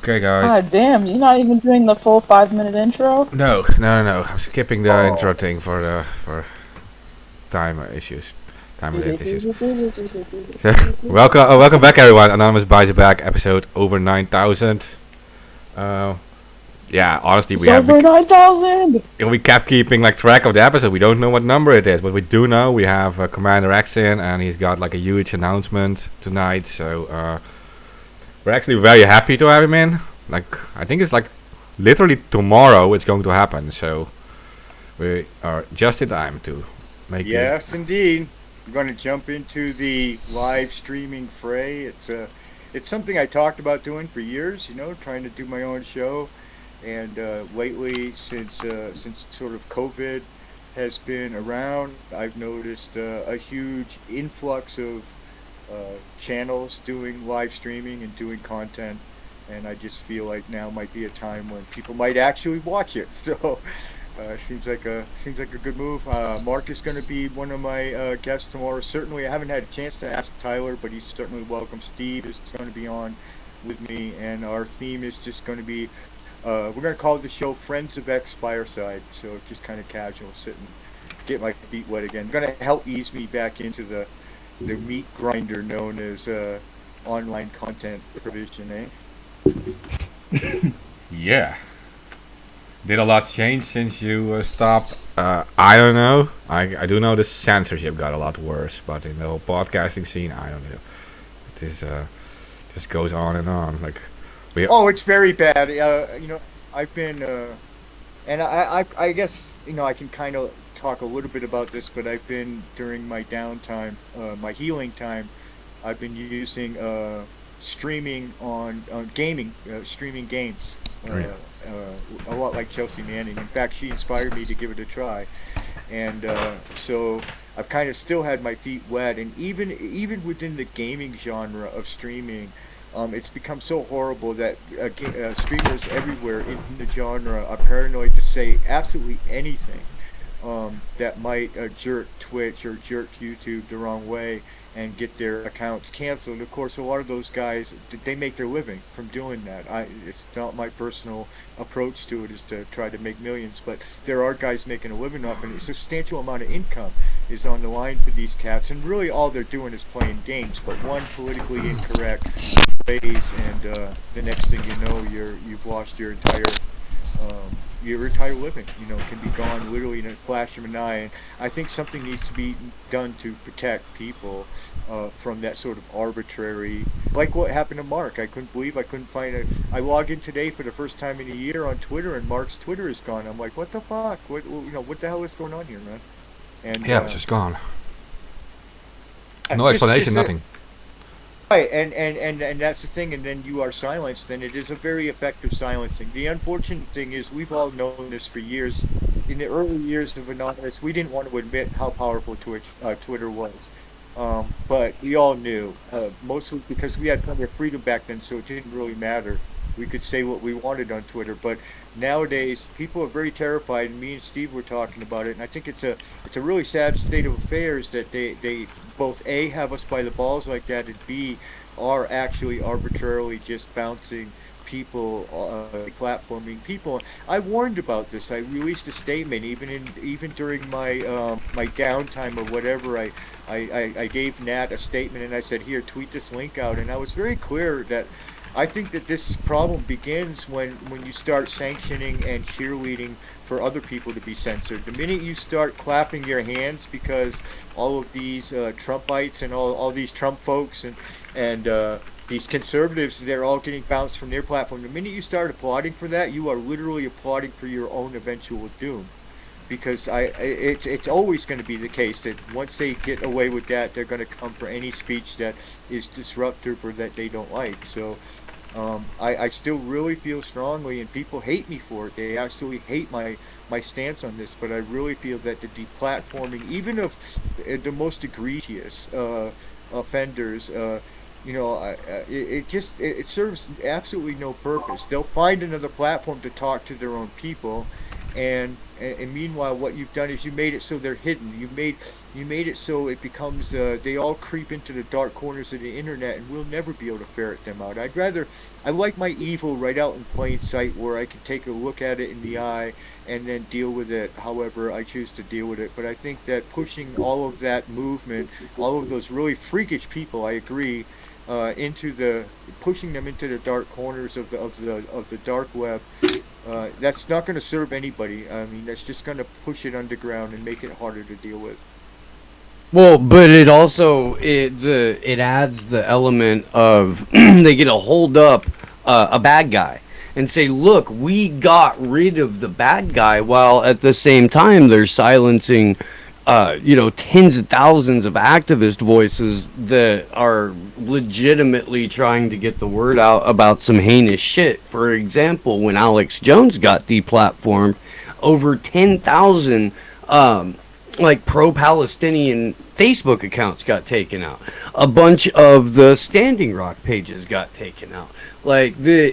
Okay, guys. Ah, damn, you're not even doing the full 5 minute intro? No. I'm skipping the Oh. intro thing for time issues, time related issues. So, welcome back, everyone. Anonymous Buys It Back, episode over 9,000. Uh, yeah, honestly, It's over 9,000! we kept keeping like track of the episode. We don't know what number it is, but we do know we have Commander X in, and he's got like a huge announcement tonight. So we're actually very happy to have him in. Like, I think it's like literally tomorrow it's going to happen. So we are just in time to make it. Yes, indeed. I'm going to jump into the live streaming fray. It's something I talked about doing for years. Trying to do my own show, and lately, since sort of COVID has been around, I've noticed a huge influx of channels doing live streaming and doing content, and I just feel like now might be a time when people might actually watch it. So. Seems like a good move. Mark is going to be one of my guests tomorrow. Certainly, I haven't had a chance to ask Tyler, but he's certainly welcome. Steve is going to be on with me, and our theme is just going to be we're going to call the show "Friends of X Fireside." So just kind of casual, sitting, get my feet wet again. Going to help ease me back into the meat grinder known as online content provision, Yeah. Did a lot change since you stopped? I don't know. I do know the censorship got a lot worse, but in the whole podcasting scene, I don't know. It is just goes on and on. Like Oh, it's very bad. I've been, and I guess I can kind of talk a little bit about this, but I've been during my downtime, my healing time, I've been using streaming on gaming, streaming games. Really? A lot like Chelsea Manning. In fact, she inspired me to give it a try, and so I've kind of still had my feet wet. And even within the gaming genre of streaming, it's become so horrible that streamers everywhere in the genre are paranoid to say absolutely anything that might jerk Twitch or jerk YouTube the wrong way and get their accounts canceled. Of course, a lot of those guys, they make their living from doing that. It's not my personal approach to it is to try to make millions, but there are guys making a living off it. A substantial amount of income is on the line for these cats, and really all they're doing is playing games. But one politically incorrect phrase, and the next thing you know, you've lost your entire living, can be gone literally in a flash of an eye. And I think something needs to be done to protect people from that sort of arbitrary, like what happened to Mark. I couldn't believe I couldn't find it. I logged in today for the first time in a year on Twitter, and Mark's Twitter is gone. I'm like, what the fuck? What the hell is going on here, man? And yeah, it's just gone. No just explanation, nothing. right, and that's the thing. And then you are silenced, and it is a very effective silencing. The unfortunate thing is we've all known this for years. In the early years of Anonymous, we didn't want to admit how powerful Twitter was. But we all knew, mostly because we had plenty of freedom back then, so it didn't really matter. We could say what we wanted on Twitter, but nowadays people are very terrified. And me and Steve were talking about it, and I think it's a really sad state of affairs that they both A, have us by the balls like that, and B, are actually arbitrarily just bouncing people, platforming people. I warned about this. I released a statement even during my my downtime or whatever. I gave Nat a statement, and I said, here, tweet this link out. And I was very clear that I think that this problem begins when you start sanctioning and cheerleading for other people to be censored. The minute you start clapping your hands because all of these Trumpites and all these Trump folks and these conservatives, they're all getting bounced from their platform. The minute you start applauding for that, you are literally applauding for your own eventual doom. Because it's always going to be the case that once they get away with that, they're going to come for any speech that is disruptive or that they don't like. So I still really feel strongly, and people hate me for it. They absolutely hate my stance on this, but I really feel that the deplatforming, even of the most egregious offenders, it serves absolutely no purpose. They'll find another platform to talk to their own people, and meanwhile, what you've done is you made it so they're hidden. You made it so it becomes they all creep into the dark corners of the internet, and we'll never be able to ferret them out. I like my evil right out in plain sight, where I can take a look at it in the eye and then deal with it however I choose to deal with it. But I think that pushing all of that movement, all of those really freakish people, I agree, into the pushing them into the dark corners of the dark web. That's not going to serve anybody. I mean, that's just going to push it underground and make it harder to deal with. Well, but it also it adds the element of they get to hold up a bad guy and say, "Look, we got rid of the bad guy," while at the same time they're silencing, tens of thousands of activist voices that are legitimately trying to get the word out about some heinous shit. For example, when Alex Jones got deplatformed, over 10,000 pro-Palestinian Facebook accounts got taken out. A bunch of the Standing Rock pages got taken out. That's their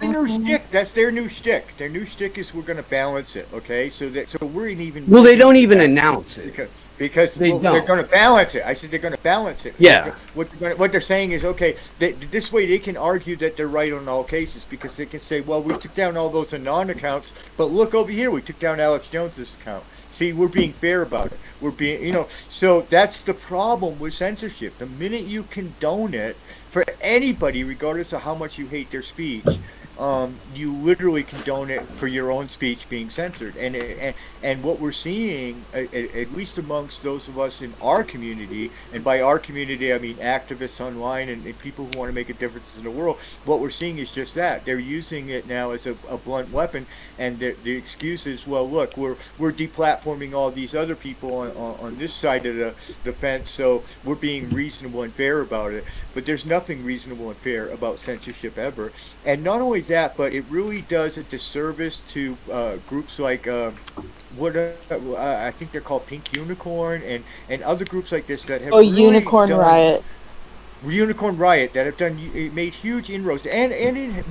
new shtick. That's their new shtick. Their new shtick is we're going to balance it. Okay, so we're even. Well, they don't even announce it. Because they're going to balance it. I said they're going to balance it. Yeah. What they're saying is, okay, this way they can argue that they're right on all cases, because they can say, well, we took down all those Anon accounts, but look over here, we took down Alex Jones's account. See, we're being fair about it. We're being, so that's the problem with censorship. The minute you condone it for anybody, regardless of how much you hate their speech, you literally condone it for your own speech being censored. And what we're seeing, at least amongst those of us in our community, and by our community I mean activists online and people who want to make a difference in the world, what we're seeing is just that. They're using it now as a blunt weapon, and the excuse is, well, look, we're deplatforming all these other people on this side of the fence, so we're being reasonable and fair about it. But there's nothing reasonable and fair about censorship ever. And not only that, but it really does a disservice to groups like I think they're called Pink Unicorn and other groups like this that have Unicorn Riot. Unicorn Riot, that have made huge inroads, and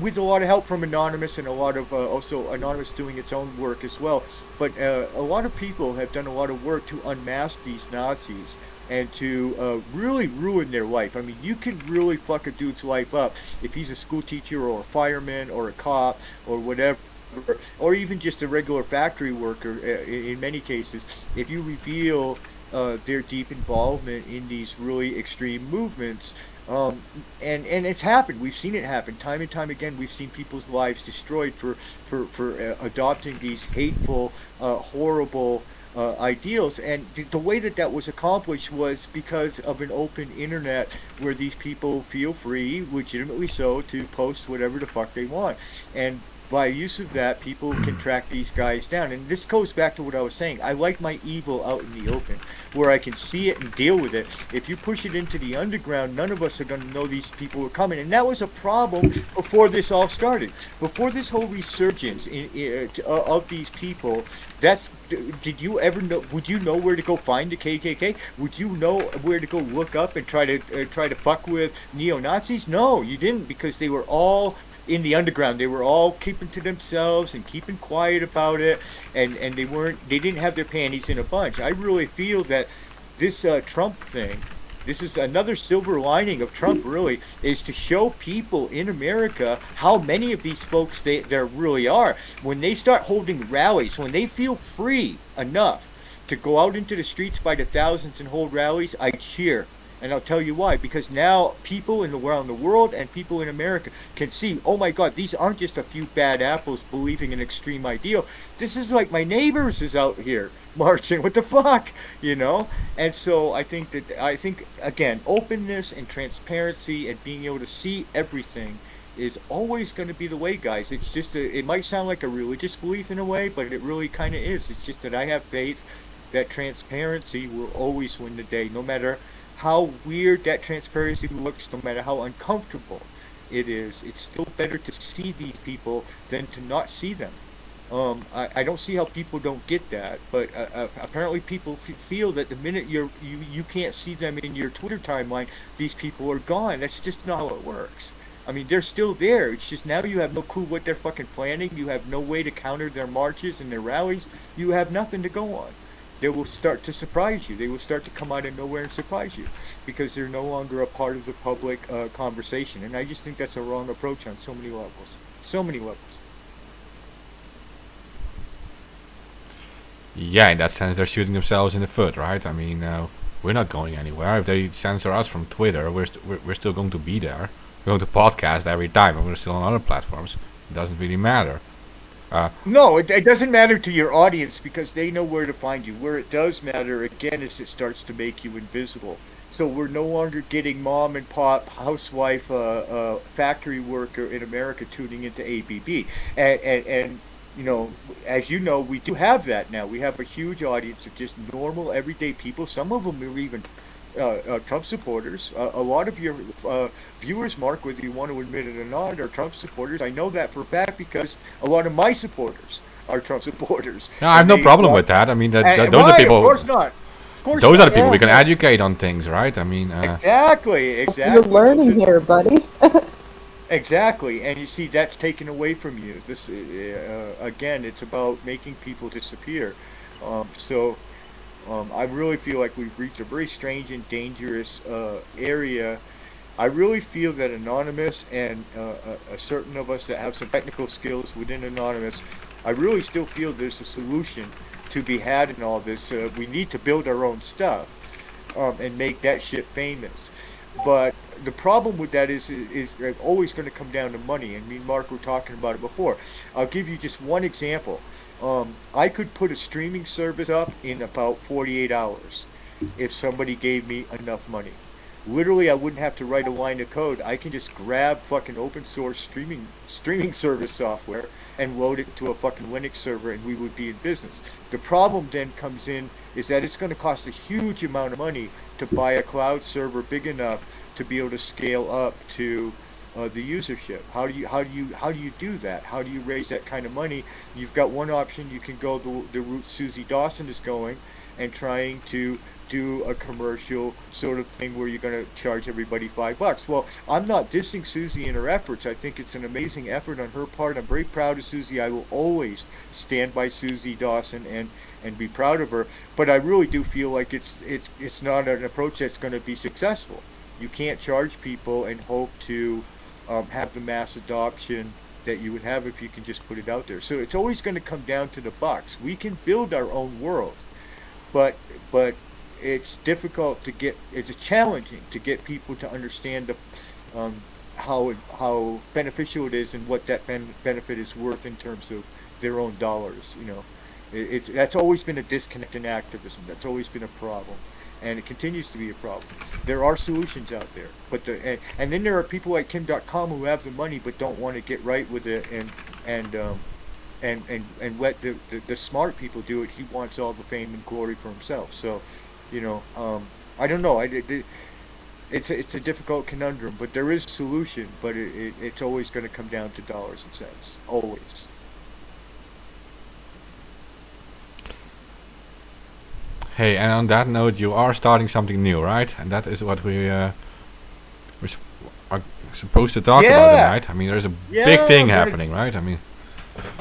with a lot of help from Anonymous, and a lot of also Anonymous doing its own work as well. But a lot of people have done a lot of work to unmask these Nazis and to really ruin their life. I mean, you can really fuck a dude's life up if he's a school teacher or a fireman or a cop or whatever, or even just a regular factory worker. In many cases, if you reveal their deep involvement in these really extreme movements, and it's happened. We've seen it happen time and time again. We've seen people's lives destroyed for adopting these hateful, horrible ideals. And the way that was accomplished was because of an open internet where these people feel free, legitimately so, to post whatever the fuck they want. And by use of that, people can track these guys down. And this goes back to what I was saying. I like my evil out in the open, where I can see it and deal with it. If you push it into the underground, none of us are going to know these people are coming. And that was a problem before this all started. Before this whole resurgence of these people, did you ever know? Would you know where to go find the KKK? Would you know where to go look up and try to fuck with neo-Nazis? No, you didn't, because they were all in the underground. They were all keeping to themselves and keeping quiet about it, and they didn't have their panties in a bunch. I really feel that this Trump thing, this is another silver lining of Trump, really, is to show people in America how many of these folks there really are. When they start holding rallies, when they feel free enough to go out into the streets by the thousands and hold rallies, I cheer. And I'll tell you why. Because now people around the world and people in America can see, oh my God, these aren't just a few bad apples believing an extreme ideal. This is like my neighbors is out here marching. What the fuck? And so I think again, openness and transparency and being able to see everything is always going to be the way, guys. It's just it might sound like a religious belief in a way, but it really kind of is. It's just that I have faith that transparency will always win the day, no matter how weird that transparency looks, no matter how uncomfortable it is. It's still better to see these people than to not see them. I don't see how people don't get that, but apparently people feel that the minute you can't see them in your Twitter timeline, these people are gone. That's just not how it works. I mean, they're still there. It's just now you have no clue what they're fucking planning. You have no way to counter their marches and their rallies. You have nothing to go on. They will start to surprise you. They will start to come out of nowhere and surprise you because they're no longer a part of the public conversation. And I just think that's a wrong approach on so many levels. So many levels. Yeah, in that sense, they're shooting themselves in the foot, right? I mean, we're not going anywhere. If they censor us from Twitter, we're still going to be there. We're going to podcast every time, and we're still on other platforms. It doesn't really matter. No, it doesn't matter to your audience because they know where to find you. Where it does matter, again, is it starts to make you invisible. So we're no longer getting mom and pop, housewife, factory worker in America tuning into ABB. And you know, as you know, we do have that now. We have a huge audience of just normal, everyday people. Some of them are even Trump supporters. A lot of your viewers, Mark, whether you want to admit it or not, are Trump supporters. I know that for a fact because a lot of my supporters are Trump supporters. No, I have And no they problem love- with that. I mean, and those are why? people. Of course not. Of course Those are not. the people we can Yeah. educate on things, right? I mean, Exactly, exactly. You're learning here, buddy. Exactly, and you see that's taken away from you. This again, it's about making people disappear. I really feel like we've reached a very strange and dangerous area. I really feel that Anonymous and a certain of us that have some technical skills within Anonymous, I really still feel there's a solution to be had in all this. We need to build our own stuff and make that shit famous. But the problem with that is always going to come down to money. And me and Mark were talking about it before. I'll give you just one example. I could put a streaming service up in about 48 hours if somebody gave me enough money. Literally, I wouldn't have to write a line of code. I can just grab fucking open source streaming service software and load it to a fucking Linux server, and we would be in business. The problem then comes in is that it's going to cost a huge amount of money to buy a cloud server big enough to be able to scale up to the usership. How do you do that? How do you raise that kind of money? You've got one option. You can go the route Susie Dawson is going, and trying to do a commercial sort of thing where you're going to charge everybody $5. Well, I'm not dissing Susie in her efforts. I think it's an amazing effort on her part. I'm very proud of Susie. I will always stand by Susie Dawson and be proud of her. But I really do feel like it's not an approach that's going to be successful. You can't charge people and hope to have the mass adoption that you would have if you can just put it out there. So it's always going to come down to the bucks. We can build our own world, but it's difficult to get. It's challenging to get people to understand how beneficial it is and what that benefit is worth in terms of their own dollars. You know, it's that's always been a disconnect in activism. That's always been a problem, and it continues to be a problem. There are solutions out there, but and then there are people like Kim.com who have the money but don't want to get right with it and let the smart people do it. He wants all the fame and glory for himself. So, you know, I don't know. It's a difficult conundrum, but there is a solution. But it's always going to come down to dollars and cents. Always. hey, and on that note, you are starting something new, right? And that is what are supposed to talk about Yeah. tonight. I mean, there's a Yeah, big thing I'm gonna- happening, right? I mean,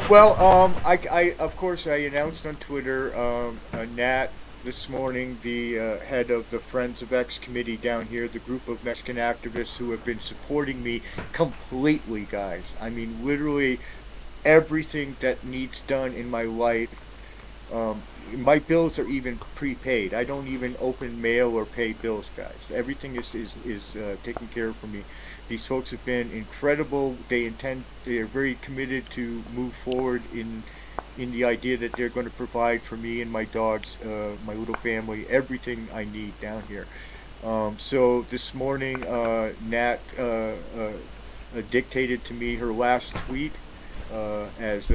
Well, I of course I announced on Twitter, Nat this morning, the head of the Friends of X committee down here, the group of Mexican activists who have been supporting me completely, guys. I mean, literally everything that needs done in my life. My bills are even prepaid. I don't even open mail or pay bills, guys. Everything is taken care of for me. These folks have been incredible. They are very committed to move forward in the idea that they're going to provide for me and my dogs, my little family, everything I need down here. So this morning, Nat dictated to me her last tweet, as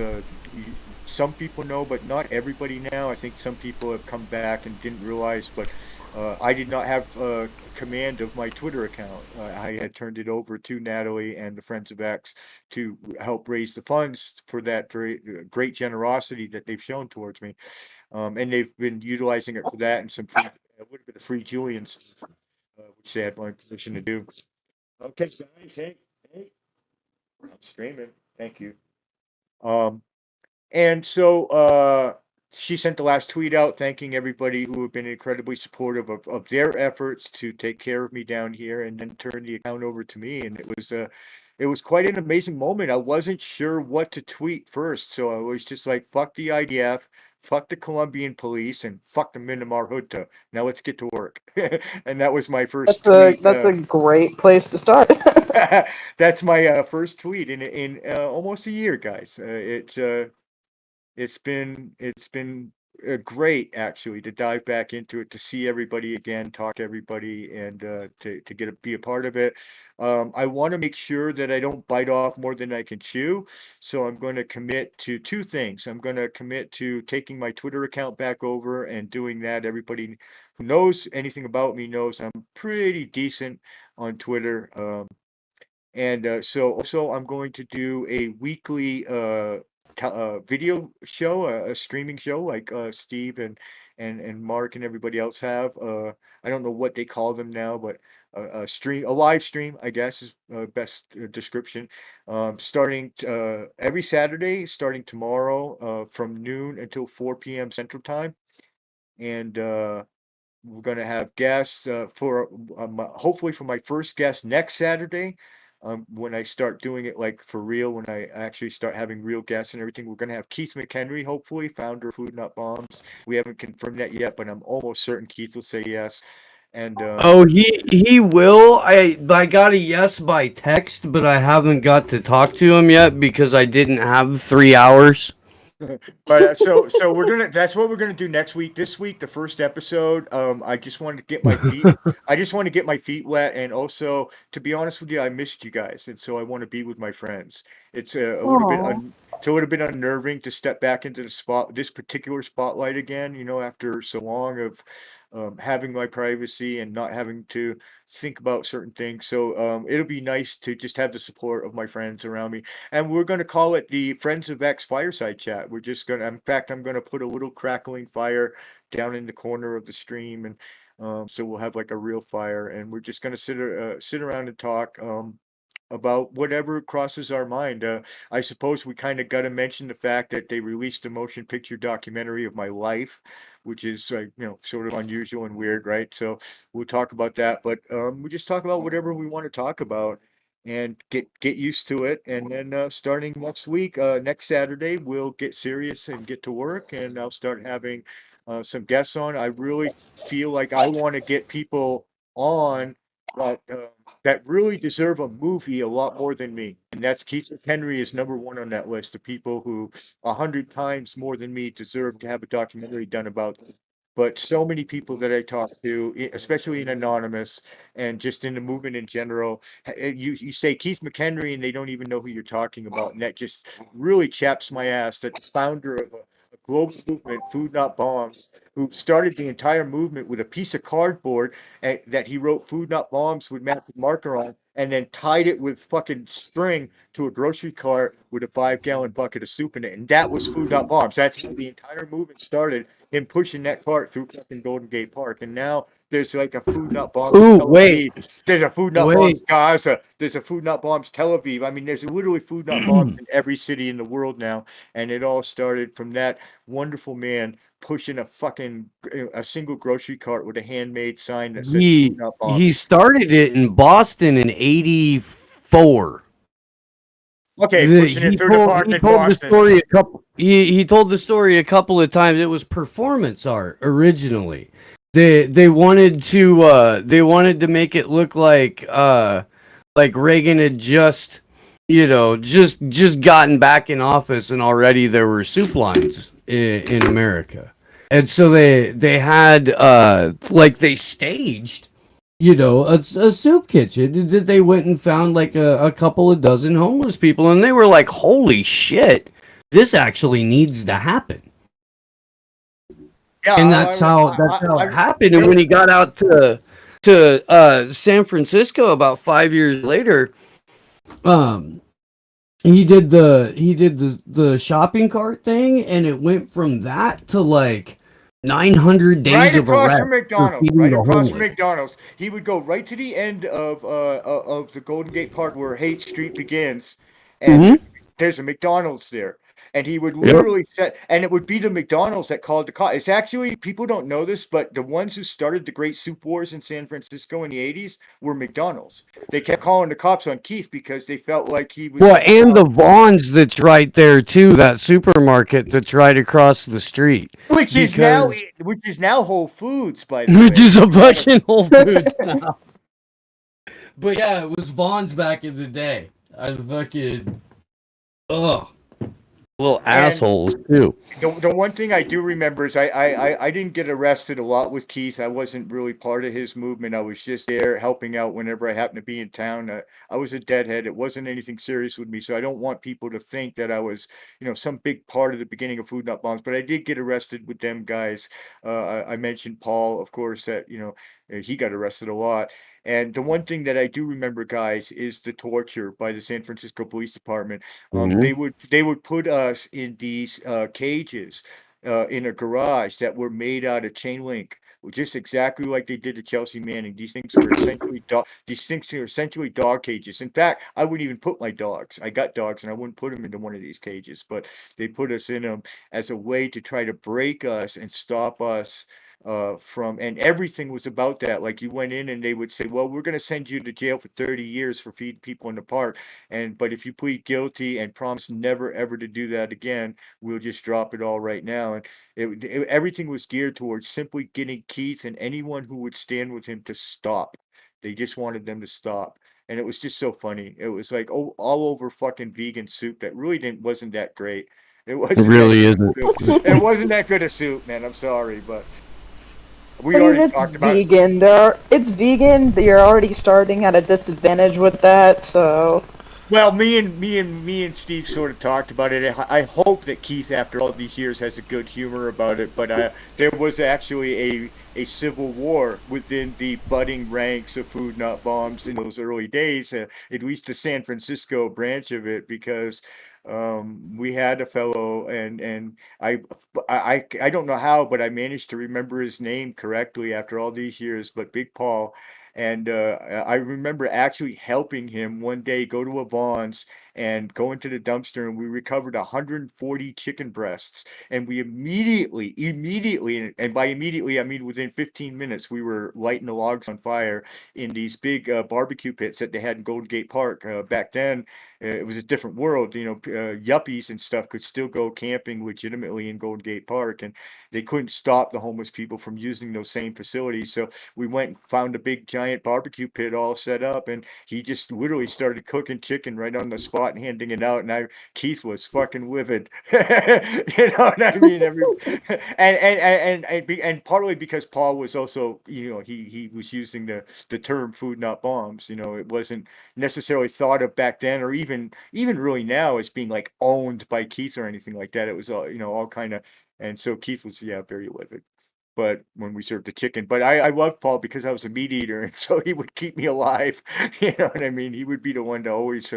some people know, but not everybody now. I think some people have come back and didn't realize, but I did not have command of my Twitter account. I had turned it over to Natalie and the Friends of X to help raise the funds for that very great generosity that they've shown towards me. And they've been utilizing it for that and some free, a little bit of free Julian stuff, which they had my permission to do. Okay, guys, hey, I'm streaming. Thank you. Um, and so she sent the last tweet out thanking everybody who have been incredibly supportive of their efforts to take care of me down here and then turn the account over to me. And it was quite an amazing moment. I wasn't sure what to tweet first, so I was just like, fuck the IDF, fuck the Colombian police, and fuck the Myanmar Junta. Now let's get to work. And that was my first tweet. That's a great place to start. That's my first tweet in almost a year, guys. It's been great actually to dive back into it, to see everybody again, talk to everybody, and to be a part of it. I want to make sure that I don't bite off more than I can chew, so I'm going to commit to two things. I'm going to commit to taking my Twitter account back over and doing that. Everybody who knows anything about me knows I'm pretty decent on Twitter. And so also I'm going to do a weekly video show, a streaming show like Steve and Mark and everybody else have. I don't know what they call them now, but a live stream, I guess, is best description. Starting every Saturday, starting tomorrow, from noon until 4 p.m. Central Time, and we're going to have guests for hopefully for my first guest next Saturday. When I start doing it like for real, when I actually start having real guests and everything, we're going to have Keith McHenry, hopefully, founder of Food Not Bombs. We haven't confirmed that yet, but I'm almost certain Keith will say yes. And Oh, he will. I got a yes by text, but I haven't got to talk to him yet because I didn't have 3 hours. but so that's what we're gonna do next week. This week, the first episode, I just wanted to get my feet I just want to get my feet wet, and also, to be honest with you, I missed you guys, and so I want to be with my friends. It's a little bit Aw. it's a little bit unnerving to step back into this particular spotlight again, after so long of having my privacy and not having to think about certain things. So it'll be nice to just have the support of my friends around me. And we're going to call it the Friends of X Fireside Chat. We're just going to, in fact, I'm going to put a little crackling fire down in the corner of the stream. And so we'll have like a real fire. And we're just going to sit around and talk about whatever crosses our mind. I suppose we kind of got to mention the fact that they released a motion picture documentary of my life, which is sort of unusual and weird, right? So we'll talk about that, but we just talk about whatever we want to talk about and get used to it. And then starting next week, next Saturday, we'll get serious and get to work, and I'll start having some guests on. I really feel like I want to get people on that that really deserve a movie a lot more than me, and that's Keith Henry is number one on that list of people who 100 times more than me deserve to have a documentary done about them. But so many people that I talk to, especially in Anonymous and just in the movement in general, you say Keith McHenry and they don't even know who you're talking about, and that just really chaps my ass. That the founder of a global movement, Food Not Bombs, who started the entire movement with a piece of cardboard that he wrote "Food Not Bombs" with magic marker on, and then tied it with fucking string to a grocery cart with a 5-gallon bucket of soup in it, and that was Food Not Bombs. That's how the entire movement started. Him pushing that cart through fucking Golden Gate Park, and now there's like a Food Not Bombs. Ooh, Tel wait. Aviv. There's a Food Not Wait. Bombs Gaza. There's a Food Not Bombs Tel Aviv. I mean, there's literally Food Not Bombs in every city in the world now, and it all started from that wonderful man pushing a single grocery cart with a handmade sign that said He Food Not Bombs. he started it in Boston in '84. Okay, pushing it through the park in told the Boston. story a couple. He told the story a couple of times. It was performance art originally. They wanted to make it look like Reagan had just gotten back in office, and already there were soup lines in America, and so they had they staged a soup kitchen. They went and found like a couple of dozen homeless people, and they were like, holy shit, this actually needs to happen. Yeah, And that's how it happened. And when he got out to San Francisco about 5 years later, he did the shopping cart thing, and it went from that to like 900 days right of across arrest from for McDonald's. feeding Right the across from homeless. McDonald's. He would go right to the end of the Golden Gate Park where Haight Street begins, and there's a McDonald's there. And he would Yep. literally set, and it would be the McDonald's that called the cops. It's actually, people don't know this, but the ones who started the Great Soup Wars in San Francisco in the 80s were McDonald's. They kept calling the cops on Keith because they felt like he was. Well, and the Vaughn's that's right there too, that supermarket that's right across the street. Which is now Whole Foods, by the Which way. is a fucking Whole Foods now. But yeah, it was Vaughn's back in the day. I fucking little assholes too. The one thing I do remember is I didn't get arrested a lot with Keith. I wasn't really part of his movement. I was just there helping out whenever I happened to be in town. I was a deadhead. It wasn't anything serious with me, so I don't want people to think that I was, some big part of the beginning of Food Not Bombs. But I did get arrested with them guys. I mentioned Paul, of course, that he got arrested a lot. And the one thing that I do remember, guys, is the torture by the San Francisco Police Department. They would put us in these cages in a garage that were made out of chain link, just exactly like they did to Chelsea Manning. These things were essentially dog cages. In fact, I wouldn't even put my dogs. I got dogs, and I wouldn't put them into one of these cages. But they put us in them as a way to try to break us and stop us and everything was about that. Like, you went in and they would say, well, we're going to send you to jail for 30 years for feeding people in the park, but if you plead guilty and promise never ever to do that again, we'll just drop it all right now. And everything was geared towards simply getting Keith and anyone who would stand with him to stop. They just wanted them to stop. And it was just so funny. It was like all over fucking vegan soup that really wasn't that great. It really isn't. It wasn't that good a soup, man. I'm sorry, but we I mean, already it's talked about it. vegan. It's vegan. You're already starting at a disadvantage with that. So, Well, me and Steve sort of talked about it. I hope that Keith, after all these years, has a good humor about it. But there was actually a civil war within the budding ranks of Food Not Bombs in those early days, at least the San Francisco branch of it, because we had a fellow, and I don't know how, but I managed to remember his name correctly after all these years, but Big Paul. And I remember actually helping him one day go to a Vaughn's and go into the dumpster, and we recovered 140 chicken breasts. And we immediately, and by immediately, I mean within 15 minutes, we were lighting the logs on fire in these big barbecue pits that they had in Golden Gate Park. Back then, it was a different world. Yuppies and stuff could still go camping legitimately in Golden Gate Park, and they couldn't stop the homeless people from using those same facilities. So we went and found a big giant barbecue pit all set up, and he just literally started cooking chicken right on the spot and handing it out. And Keith was fucking livid. You know what I mean? And partly because Paul was also, he was using the term Food Not Bombs. It wasn't necessarily thought of back then, or even really now, as being like owned by Keith or anything like that. It was all kind of, and so Keith was very livid. But when we served the chicken, but I loved Paul because I was a meat eater, and so he would keep me alive. You know what I mean? He would be the one to always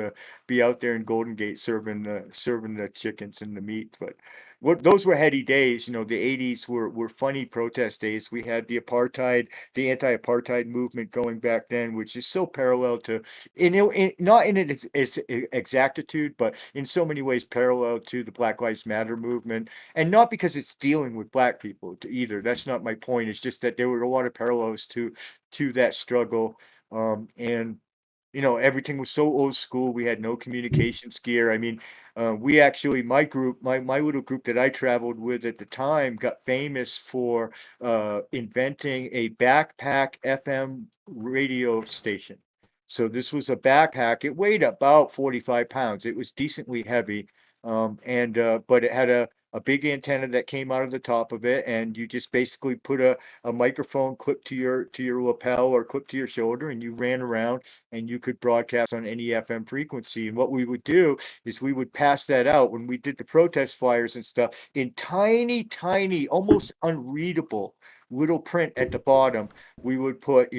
be out there in Golden Gate serving the chickens and the meat. But those were heady days. The 80s were funny protest days. We had the anti-apartheid movement going back then, which is so parallel to, not in its exactitude, but in so many ways parallel to the Black Lives Matter movement. And not because it's dealing with black people either. That's not my point. It's just that there were a lot of parallels to that struggle. And everything was so old school. We had no communications gear. I mean, we actually, my little group that I traveled with at the time got famous for inventing a backpack FM radio station. So this was a backpack. It weighed about 45 pounds. It was decently heavy. But it had a big antenna that came out of the top of it, and you just basically put a microphone clipped to your lapel or clipped to your shoulder, and you ran around and you could broadcast on any FM frequency. And what we would do is we would pass that out when we did the protest flyers and stuff in tiny, almost unreadable little print at the bottom, we would put,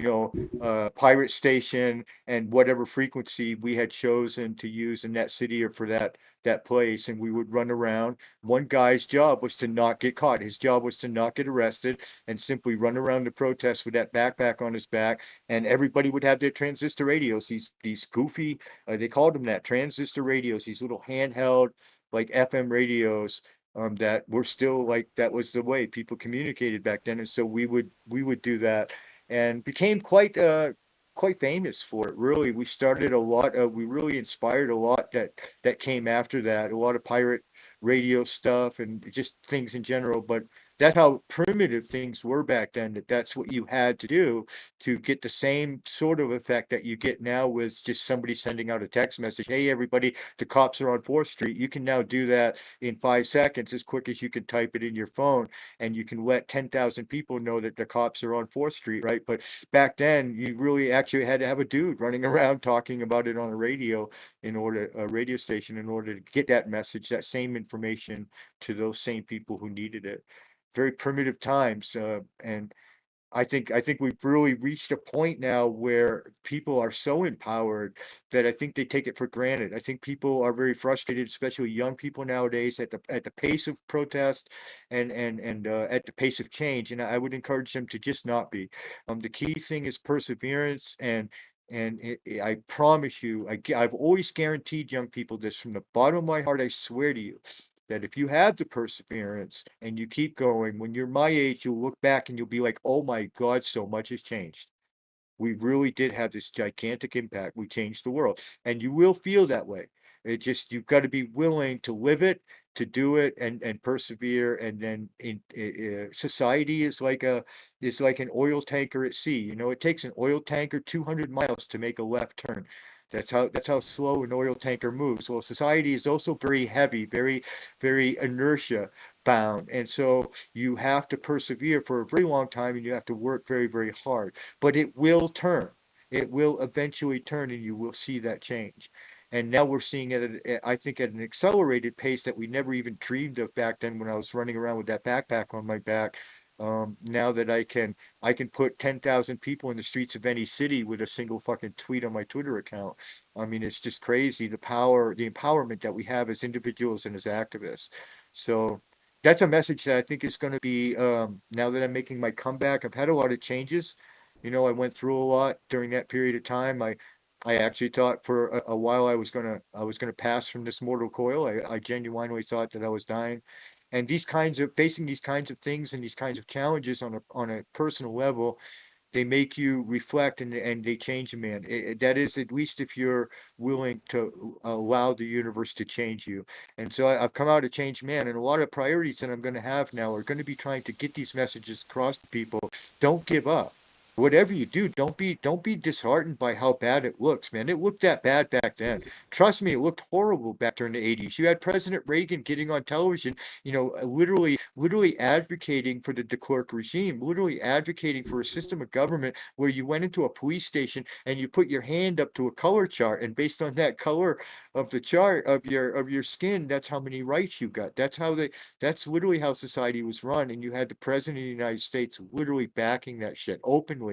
pirate station and whatever frequency we had chosen to use in that city or for that place, and we would run around. One guy's job was to not get caught. His job was to not get arrested and simply run around the protest with that backpack on his back, and everybody would have their transistor radios, these goofy, they called them that, transistor radios, these little handheld like FM radios, that were still like, that was the way people communicated back then. And so we would do that and became quite famous for it. Really, we started a lot of, we really inspired a lot that came after that, a lot of pirate radio stuff and just things in general. But that's how primitive things were back then, that's what you had to do to get the same sort of effect that you get now with just somebody sending out a text message. Hey, everybody, the cops are on 4th Street. You can now do that in 5 seconds, as quick as you can type it in your phone, and you can let 10,000 people know that the cops are on 4th Street, right? But back then, you really actually had to have a dude running around talking about it on a radio, a radio station, in order to get that message, that same information to those same people who needed it. Very primitive times, and I think we've really reached a point now where people are so empowered that I think they take it for granted. I think people are very frustrated, especially young people nowadays, at the pace of protest and at the pace of change. And I would encourage them to just not be. The key thing is perseverance, and I promise you, I've always guaranteed young people this from the bottom of my heart. I swear to you that if you have the perseverance and you keep going, when you're my age, you'll look back and you'll be like, oh my God, so much has changed. We really did have this gigantic impact. We changed the world, and you will feel that way. It just, you've got to be willing to live it, to do it, and persevere. And then society is like an oil tanker at sea. It takes an oil tanker 200 miles to make a left turn. That's how slow an oil tanker moves. Well, society is also very heavy, very, very inertia bound. And so you have to persevere for a very long time, and you have to work very, very hard. But it will turn. It will eventually turn, and you will see that change. And now we're seeing it, I think, at an accelerated pace that we never even dreamed of back then when I was running around with that backpack on my back. Now that I can put 10,000 people in the streets of any city with a single fucking tweet on my Twitter account. I mean, it's just crazy, the power, the empowerment that we have as individuals and as activists. So that's a message that I think is going to be, now that I'm making my comeback. I've had a lot of changes. I went through a lot during that period of time. I actually thought for a while I was gonna pass from this mortal coil. I genuinely thought that I was dying. And facing these kinds of things and these kinds of challenges on a personal level, they make you reflect, and they change a man. That is, at least if you're willing to allow the universe to change you. And so I've come out a changed man, and a lot of priorities that I'm going to have now are going to be trying to get these messages across to people. Don't give up. Whatever you do, don't be disheartened by how bad it looks, man. It looked that bad back then. Trust me, it looked horrible back during the 80s. You had President Reagan getting on television, literally advocating for the de Klerk regime, literally advocating for a system of government where you went into a police station and you put your hand up to a color chart, and based on that color of the chart of your skin, that's how many rights you got. That's literally how society was run, and you had the president of the United States literally backing that shit, openly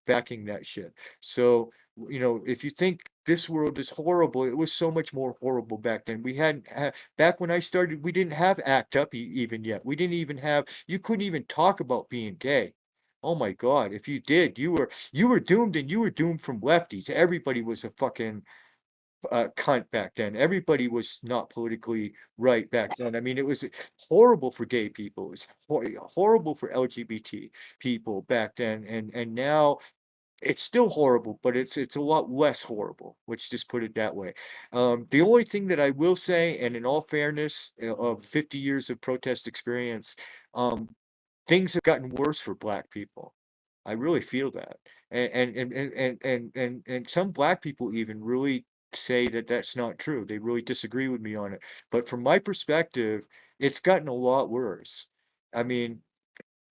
backing that shit. So, if you think this world is horrible, it was so much more horrible back then. We hadn't back when I started, we didn't have ACT UP even yet. We didn't even have, you couldn't even talk about being gay. Oh my God, if you did, you were doomed, and you were doomed from lefties. Everybody was a fucking cunt back then. Everybody was not politically right back then. I mean, it was horrible for gay people. It was horrible for LGBT people back then, and now it's still horrible, but it's a lot less horrible. Let's just put it that way. The only thing that I will say, and in all fairness, of 50 years of protest experience, um, things have gotten worse for Black people. I really feel that. And some Black people even really say that that's not true. They really disagree with me on it. But from my perspective, it's gotten a lot worse. I mean,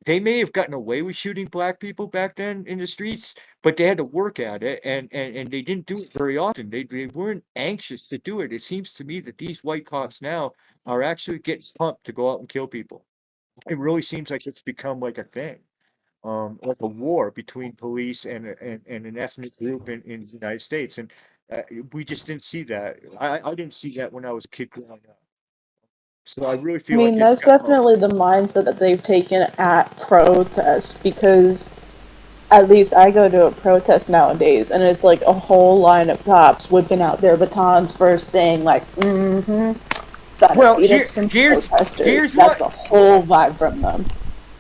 they may have gotten away with shooting Black people back then in the streets, but they had to work at it, and they didn't do it very often. They weren't anxious to do it. It seems to me that these white cops now are actually getting pumped to go out and kill people. It really seems like it's become like a thing. like a war between police and an ethnic group in the United States, and we just didn't see that. I didn't see that when I was a kid growing up. So I really I feel like mean, it's that's definitely the mindset that they've taken at protests, because at least I go to a protest nowadays, and it's like a whole line of cops whipping out their batons first thing, like, gotta Well, beat up some here's protesters. That's what the whole vibe from them.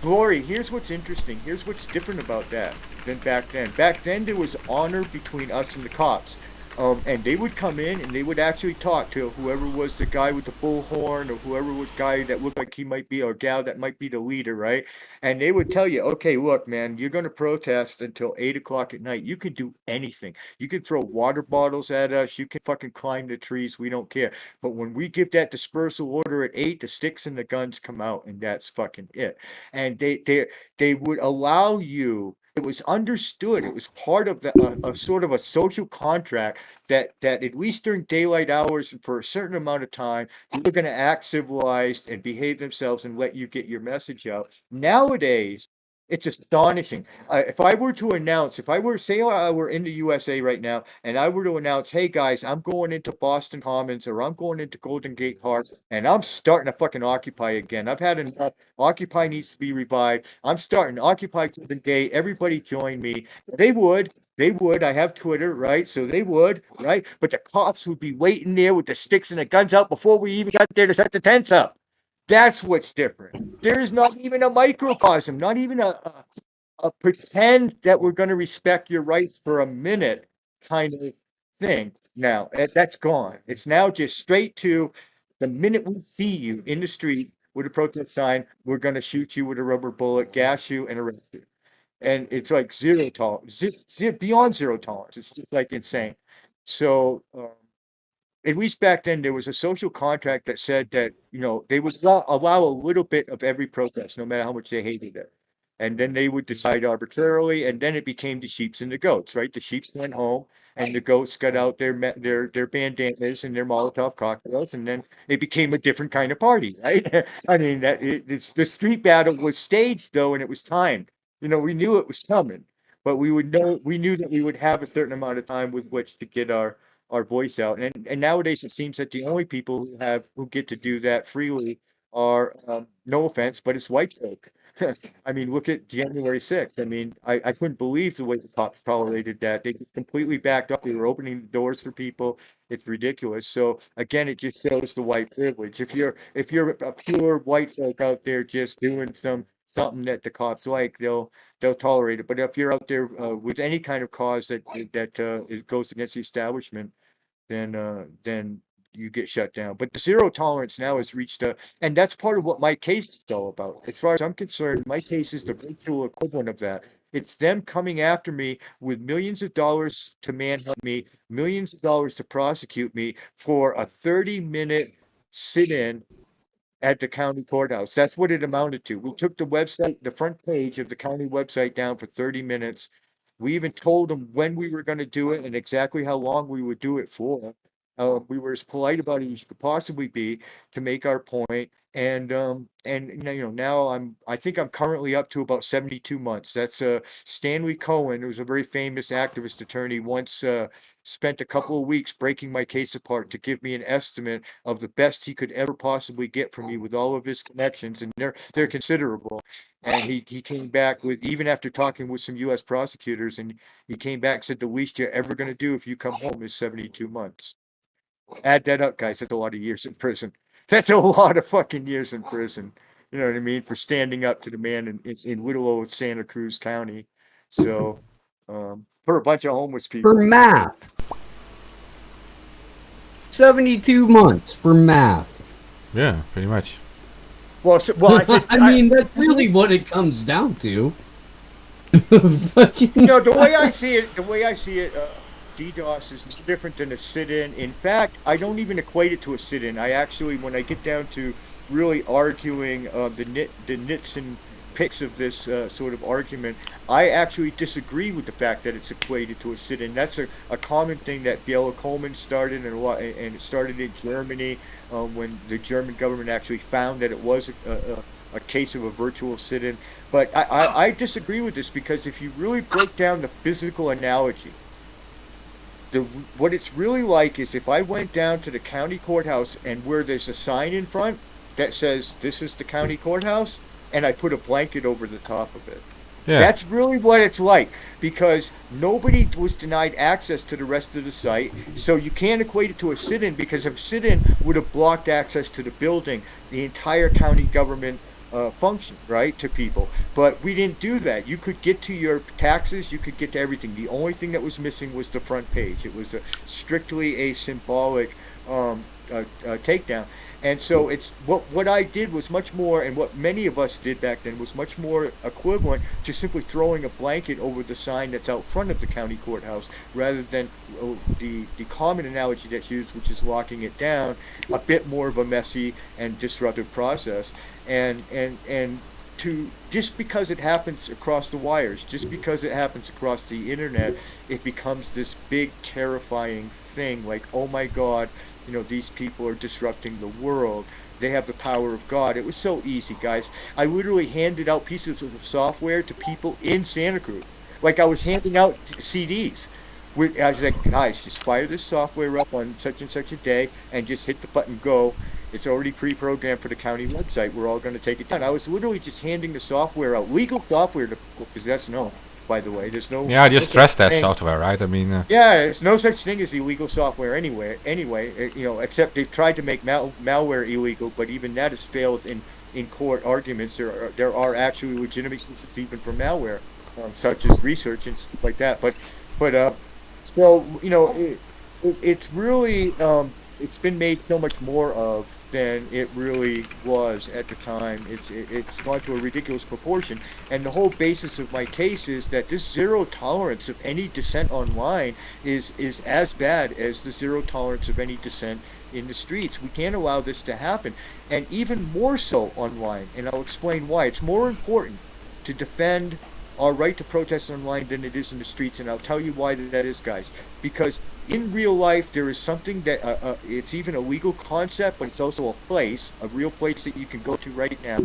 Glory. Here's what's interesting. Here's what's different about that than back then. Back then, there was honor between us and the cops. And they would come in and they would actually talk to whoever was the guy with the bullhorn or whoever was the guy that looked like he might be or gal that might be the leader, right? And they would tell you, okay, look, man, you're going to protest until 8 o'clock at night. You can do anything. You can throw water bottles at us. You can fucking climb the trees. We don't care. But when we give that dispersal order at 8, the sticks and the guns come out, and that's fucking it. And they would allow you. It was understood. It was part of a sort of a social contract that at least during daylight hours and for a certain amount of time, they're going to act civilized and behave themselves and let you get your message out. Nowadays, it's astonishing. If I were to announce, if I were say I were in the USA right now, and I were to announce, "Hey guys, I'm going into Boston Commons or I'm going into Golden Gate Park, and I'm starting to fucking Occupy again. I've had enough. Occupy needs to be revived. I'm starting Occupy Golden Gate. Everybody join me." They would. They would. I have Twitter, right? So they would, right? But the cops would be waiting there with the sticks and the guns out before we even got there to set the tents up. That's what's different. There is not even a microcosm, not even a pretend that we're going to respect your rights for a minute kind of thing. Now, that's gone. It's now just straight to the minute we see you in the street with a protest sign, we're going to shoot you with a rubber bullet, gas you, and arrest you. And it's like zero tolerance, just beyond zero tolerance. It's just like insane. So, at least back then, there was a social contract that said that, they would allow a little bit of every protest, no matter how much they hated it. And then they would decide arbitrarily, and then it became the sheeps and the goats, right? The sheeps went home, and the goats got out their bandanas and their Molotov cocktails, and then it became a different kind of party, right? I mean, the street battle was staged though, and it was timed. We knew it was coming, but we knew that we would have a certain amount of time with which to get our voice out. And nowadays it seems that the only people who get to do that freely are, no offense, but it's white folk. I mean, look at January 6th. I mean, I couldn't believe the way the cops tolerated that. They just completely backed off. They were opening the doors for people. It's ridiculous. So again, it just shows the white privilege. If you're a pure white folk out there just doing something that the cops like, they'll tolerate it. But if you're out there with any kind of cause that it goes against the establishment, then you get shut down. But the zero tolerance now has reached and that's part of what my case is all about. As far as I'm concerned, my case is the virtual equivalent of that. It's them coming after me with millions of dollars to manhunt me, millions of dollars to prosecute me for a 30-minute sit-in at the county courthouse. That's what it amounted to. We took the front page of the county website down for 30 minutes. We even told them when we were going to do it and exactly how long we would do it for. We were as polite about it as you could possibly be to make our point. And now I think I'm currently up to about 72 months. That's Stanley Cohen, who's a very famous activist attorney, once spent a couple of weeks breaking my case apart to give me an estimate of the best he could ever possibly get from me with all of his connections, and they're considerable. And he came back with, even after talking with some U.S. prosecutors, and he came back and said the least you're ever going to do if you come home is 72 months. Add that up, guys. That's a lot of years in prison. That's a lot of fucking years in prison. You know what I mean? For standing up to the man in little old Santa Cruz County. So, for a bunch of homeless people. For math. 72 months for math. Yeah, pretty much. Well, I mean, that's really what it comes down to. The way I see it, DDoS is different than a sit-in. In fact, I don't even equate it to a sit-in. I actually, when I get down to really arguing the nits and picks of this sort of argument, I actually disagree with the fact that it's equated to a sit-in. That's a common thing that Bela Coleman started, and it started in Germany when the German government actually found that it was a case of a virtual sit-in. But I disagree with this, because if you really break down the physical analogy, what it's really like is if I went down to the county courthouse and where there's a sign in front that says this is the county courthouse, and I put a blanket over the top of it. Yeah. That's really what it's like, because nobody was denied access to the rest of the site. So you can't equate it to a sit-in, because if sit-in would have blocked access to the building, the entire county government function, right, to people. But we didn't do that. You could get to your taxes, you could get to everything. The only thing that was missing was the front page. It was strictly a symbolic takedown. And so it's what I did was much more, and what many of us did back then was much more equivalent to simply throwing a blanket over the sign that's out front of the county courthouse, rather than the common analogy that's used, which is locking it down, a bit more of a messy and disruptive process. And to just because it happens across the wires, just because it happens across the internet, it becomes this big terrifying thing, like, oh my God, these people are disrupting the world. They have the power of God. It was so easy, guys. I literally handed out pieces of software to people in Santa Cruz. Like I was handing out CDs. I was like, guys, just fire this software up on such and such a day and just hit the button go. It's already pre-programmed for the county website. We're all going to take it down. I was literally just handing the software out. Legal software to possess, no, by the way. There's no... Yeah, just no stress that thing. software, right? I mean... Yeah, there's no such thing as illegal software anyway, except they've tried to make malware illegal, but even that has failed in court arguments. There are actually legitimate cases even for malware, such as research and stuff like that. So, it's really, it's been made so much more of than it really was at the time. It's gone to a ridiculous proportion, and the whole basis of my case is that this zero tolerance of any dissent online is as bad as the zero tolerance of any dissent in the streets. We can't allow this to happen, and even more so online, and I'll explain why. It's more important to defend our right to protest online than it is in the streets, and I'll tell you why that is, guys. Because in real life, there is something that it's even a legal concept, but it's also a place, a real place that you can go to right now,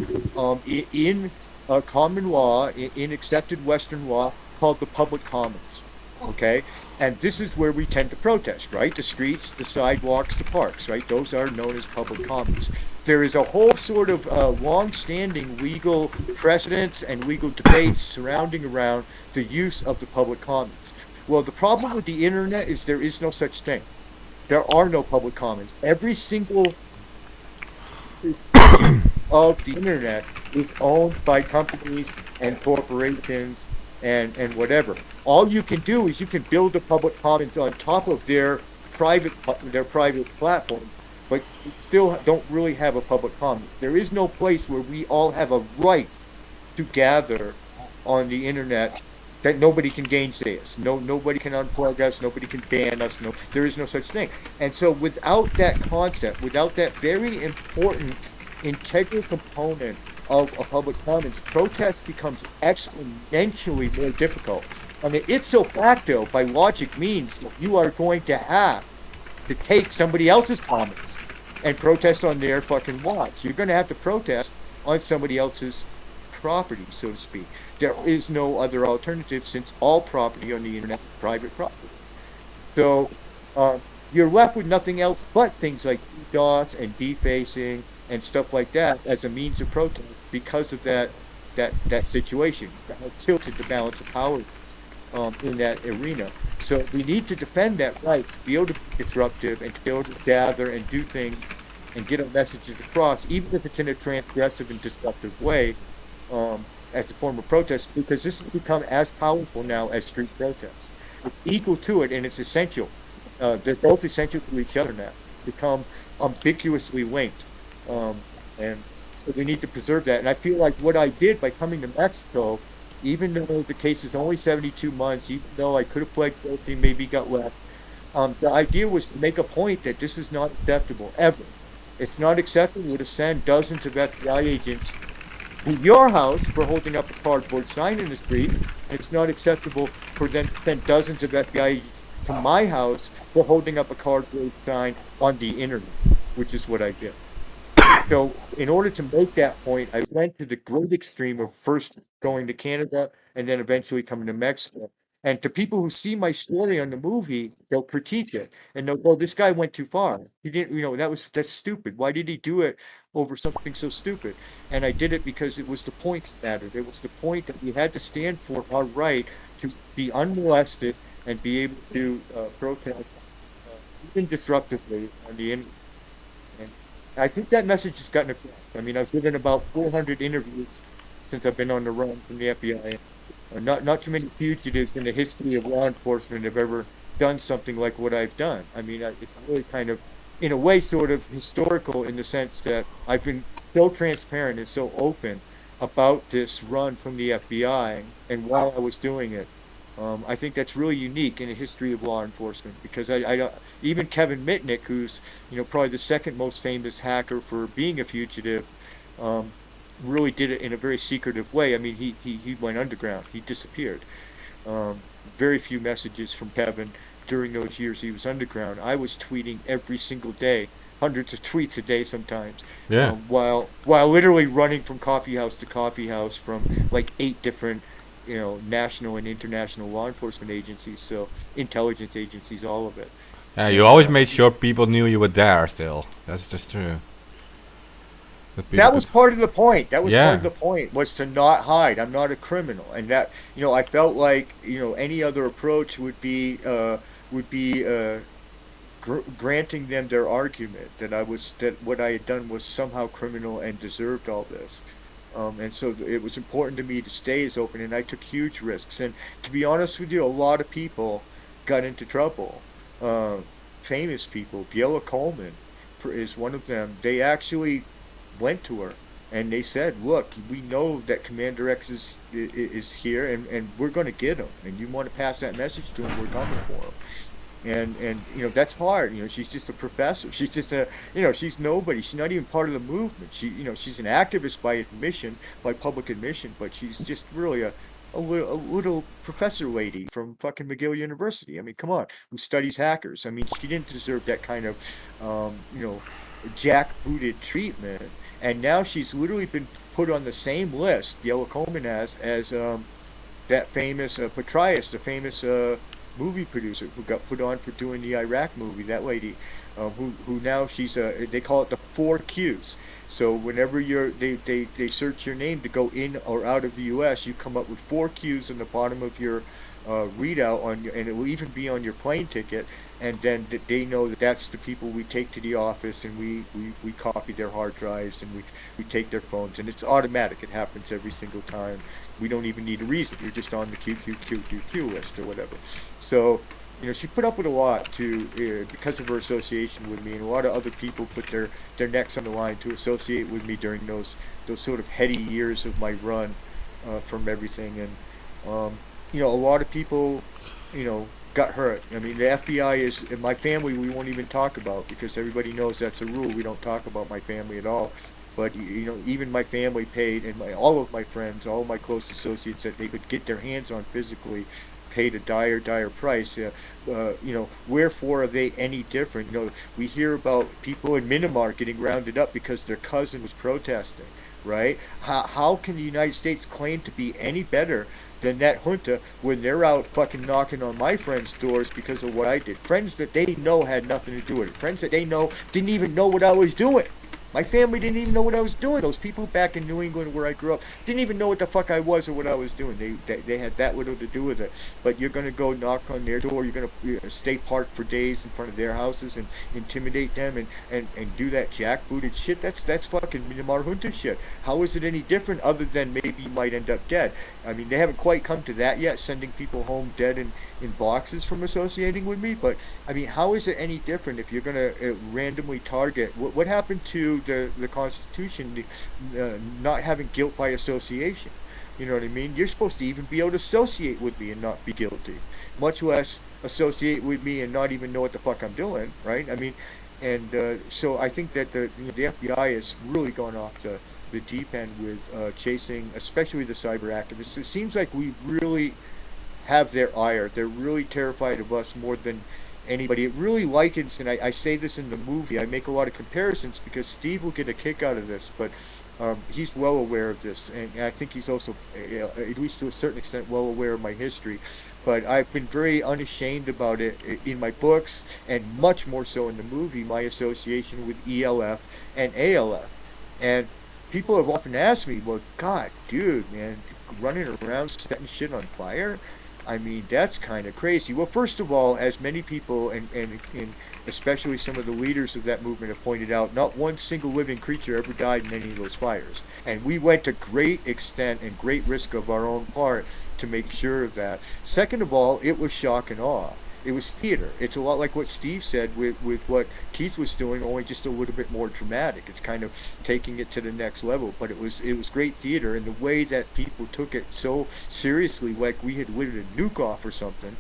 in common law, in accepted Western law, called the public commons. Okay, and this is where we tend to protest, right? The streets, the sidewalks, the parks, right? Those are known as public commons. There is a whole sort of long-standing legal precedents and legal debates surrounding around the use of the public commons. Well, the problem with the internet is there is no such thing. There are no public commons. Every single of the internet is owned by companies and corporations and whatever. All you can do is you can build the public commons on top of their private platform, but you still don't really have a public common. There is no place where we all have a right to gather on the internet that nobody can gainsay us. Nobody can unplug us. Nobody can ban us. No, there is no such thing. And so without that concept, without that very important integral component of a public commons, protest becomes exponentially more difficult. I mean, ipso facto, by logic, means that you are going to have to take somebody else's commons and protest on their fucking lots. You're going to have to protest on somebody else's property, so to speak. There is no other alternative, since all property on the internet is private property. So you're left with nothing else but things like DDoS and defacing and stuff like that as a means of protest because of that situation. How tilted the balance of power is in that arena. So we need to defend that right, to be able to be disruptive and to be able to gather and do things and get our messages across, even if it's in a transgressive and disruptive way, as a form of protest, because this has become as powerful now as street protests. It's equal to it, and it's essential. They're both essential to each other now, become ambiguously linked. And so we need to preserve that. And I feel like what I did by coming to Mexico, even though the case is only 72 months, even though I could have pled guilty, maybe got left, the idea was to make a point that this is not acceptable, ever. It's not acceptable to send dozens of FBI agents to your house for holding up a cardboard sign in the streets. It's not acceptable for them to send dozens of FBI agents to my house for holding up a cardboard sign on the internet, which is what I did. So in order to make that point, I went to the great extreme of first going to Canada and then eventually coming to Mexico. And to people who see my story on the movie, they'll critique it and they'll go, "This guy went too far. He didn't, that's stupid. Why did he do it over something so stupid?" And I did it because it was the point that mattered. It was the point that we had to stand for our right to be unmolested and be able to protest even disruptively on the internet. And I think that message has gotten across. I mean, I've given about 400 interviews since I've been on the run from the FBI. Not too many fugitives in the history of law enforcement have ever done something like what I've done. I mean, it's really kind of, in a way, sort of historical in the sense that I've been so transparent and so open about this run from the FBI and while I was doing it. I think that's really unique in the history of law enforcement because I don't, even Kevin Mitnick, who's probably the second most famous hacker for being a fugitive, um, really did it in a very secretive way. I mean, he went underground. He disappeared. Um, Very few messages from Kevin during those years he was underground. I was tweeting every single day, hundreds of tweets a day sometimes, Yeah. while literally running from coffee house to coffee house from like 8 different, national and international law enforcement agencies, so intelligence agencies, all of it. Yeah, you And always made sure people knew you were there still. That's just true. That people that was could. part of the point. That was part of Yeah. the point, was to not hide. I'm not a criminal, and that I felt like any other approach would be granting them their argument that what I had done was somehow criminal and deserved all this. And so it was important to me to stay as open, and I took huge risks. And to be honest with you, a lot of people got into trouble. Uh, Famous people, Beulah Coleman, is one of them. They actually went to her and they said, "Look, we know that Commander X is here, and we're going to get him. And you want to pass that message to him? We're coming for him." And that's hard. She's just a professor. She's just she's nobody. She's not even part of the movement. She's an activist by admission, by public admission, but she's just really a little professor lady from fucking McGill University. I mean, come on, who studies hackers. I mean, she didn't deserve that kind of um, you know jackbooted treatment. And now she's literally been put on the same list, Yellow Coleman has, as that famous Petraeus, the famous movie producer who got put on for doing the Iraq movie. That lady, who now she's they call it the 4 Qs. So whenever they search your name to go in or out of the U.S., you come up with 4 Qs in the bottom of your readout and it will even be on your plane ticket. And then they know that that's the people we take to the office, and we copy their hard drives, and we take their phones, and it's automatic. It happens every single time. We don't even need a reason. You're just on the QQQQQ list or whatever. So, she put up with a lot because of her association with me, and a lot of other people put their necks on the line to associate with me during those sort of heady years of my run from everything. And a lot of people, got hurt. I mean, the FBI is, in my family, we won't even talk about, because everybody knows that's a rule. We don't talk about my family at all. But even my family paid, and all of my friends, all of my close associates that they could get their hands on physically, paid a dire price. Wherefore are they any different? We hear about people in Myanmar getting rounded up because their cousin was protesting, right? How can the United States claim to be any better than that junta when they're out fucking knocking on my friends' doors because of what I did? Friends that they know had nothing to do with it. Friends that they know didn't even know what I was doing. My family didn't even know what I was doing. Those people back in New England where I grew up didn't even know what the fuck I was or what I was doing. They had that little to do with it. But you're going to go knock on their door. You're going to stay parked for days in front of their houses and intimidate them and do that jackbooted shit. That's fucking Myanmar junta shit. How is it any different other than maybe you might end up dead? I mean, they haven't quite come to that yet, sending people home dead in boxes from associating with me. But, I mean, how is it any different if you're going to randomly target? What happened to the Constitution not having guilt by association? You know what I mean? You're supposed to even be able to associate with me and not be guilty, much less associate with me and not even know what the fuck I'm doing, right? I mean, and so I think that the FBI has really gone off the deep end with chasing, especially the cyber activists. It seems like we really have their ire. They're really terrified of us more than anybody. It really likens, and I say this in the movie, I make a lot of comparisons because Steve will get a kick out of this, but he's well aware of this, and I think he's also, at least to a certain extent, well aware of my history. But I've been very unashamed about it in my books, and much more so in the movie, my association with ELF and ALF. And people have often asked me, well, God, dude, man, running around setting shit on fire? I mean, that's kind of crazy. Well, first of all, as many people, and especially some of the leaders of that movement have pointed out, not one single living creature ever died in any of those fires. And we went to great extent and great risk of our own part to make sure of that. Second of all, it was shock and awe. It was theater. It's a lot like what Steve said with what Keith was doing, only just a little bit more dramatic. It's kind of taking it to the next level. But it was great theater, and the way that people took it so seriously, like we had lit a nuke off or something,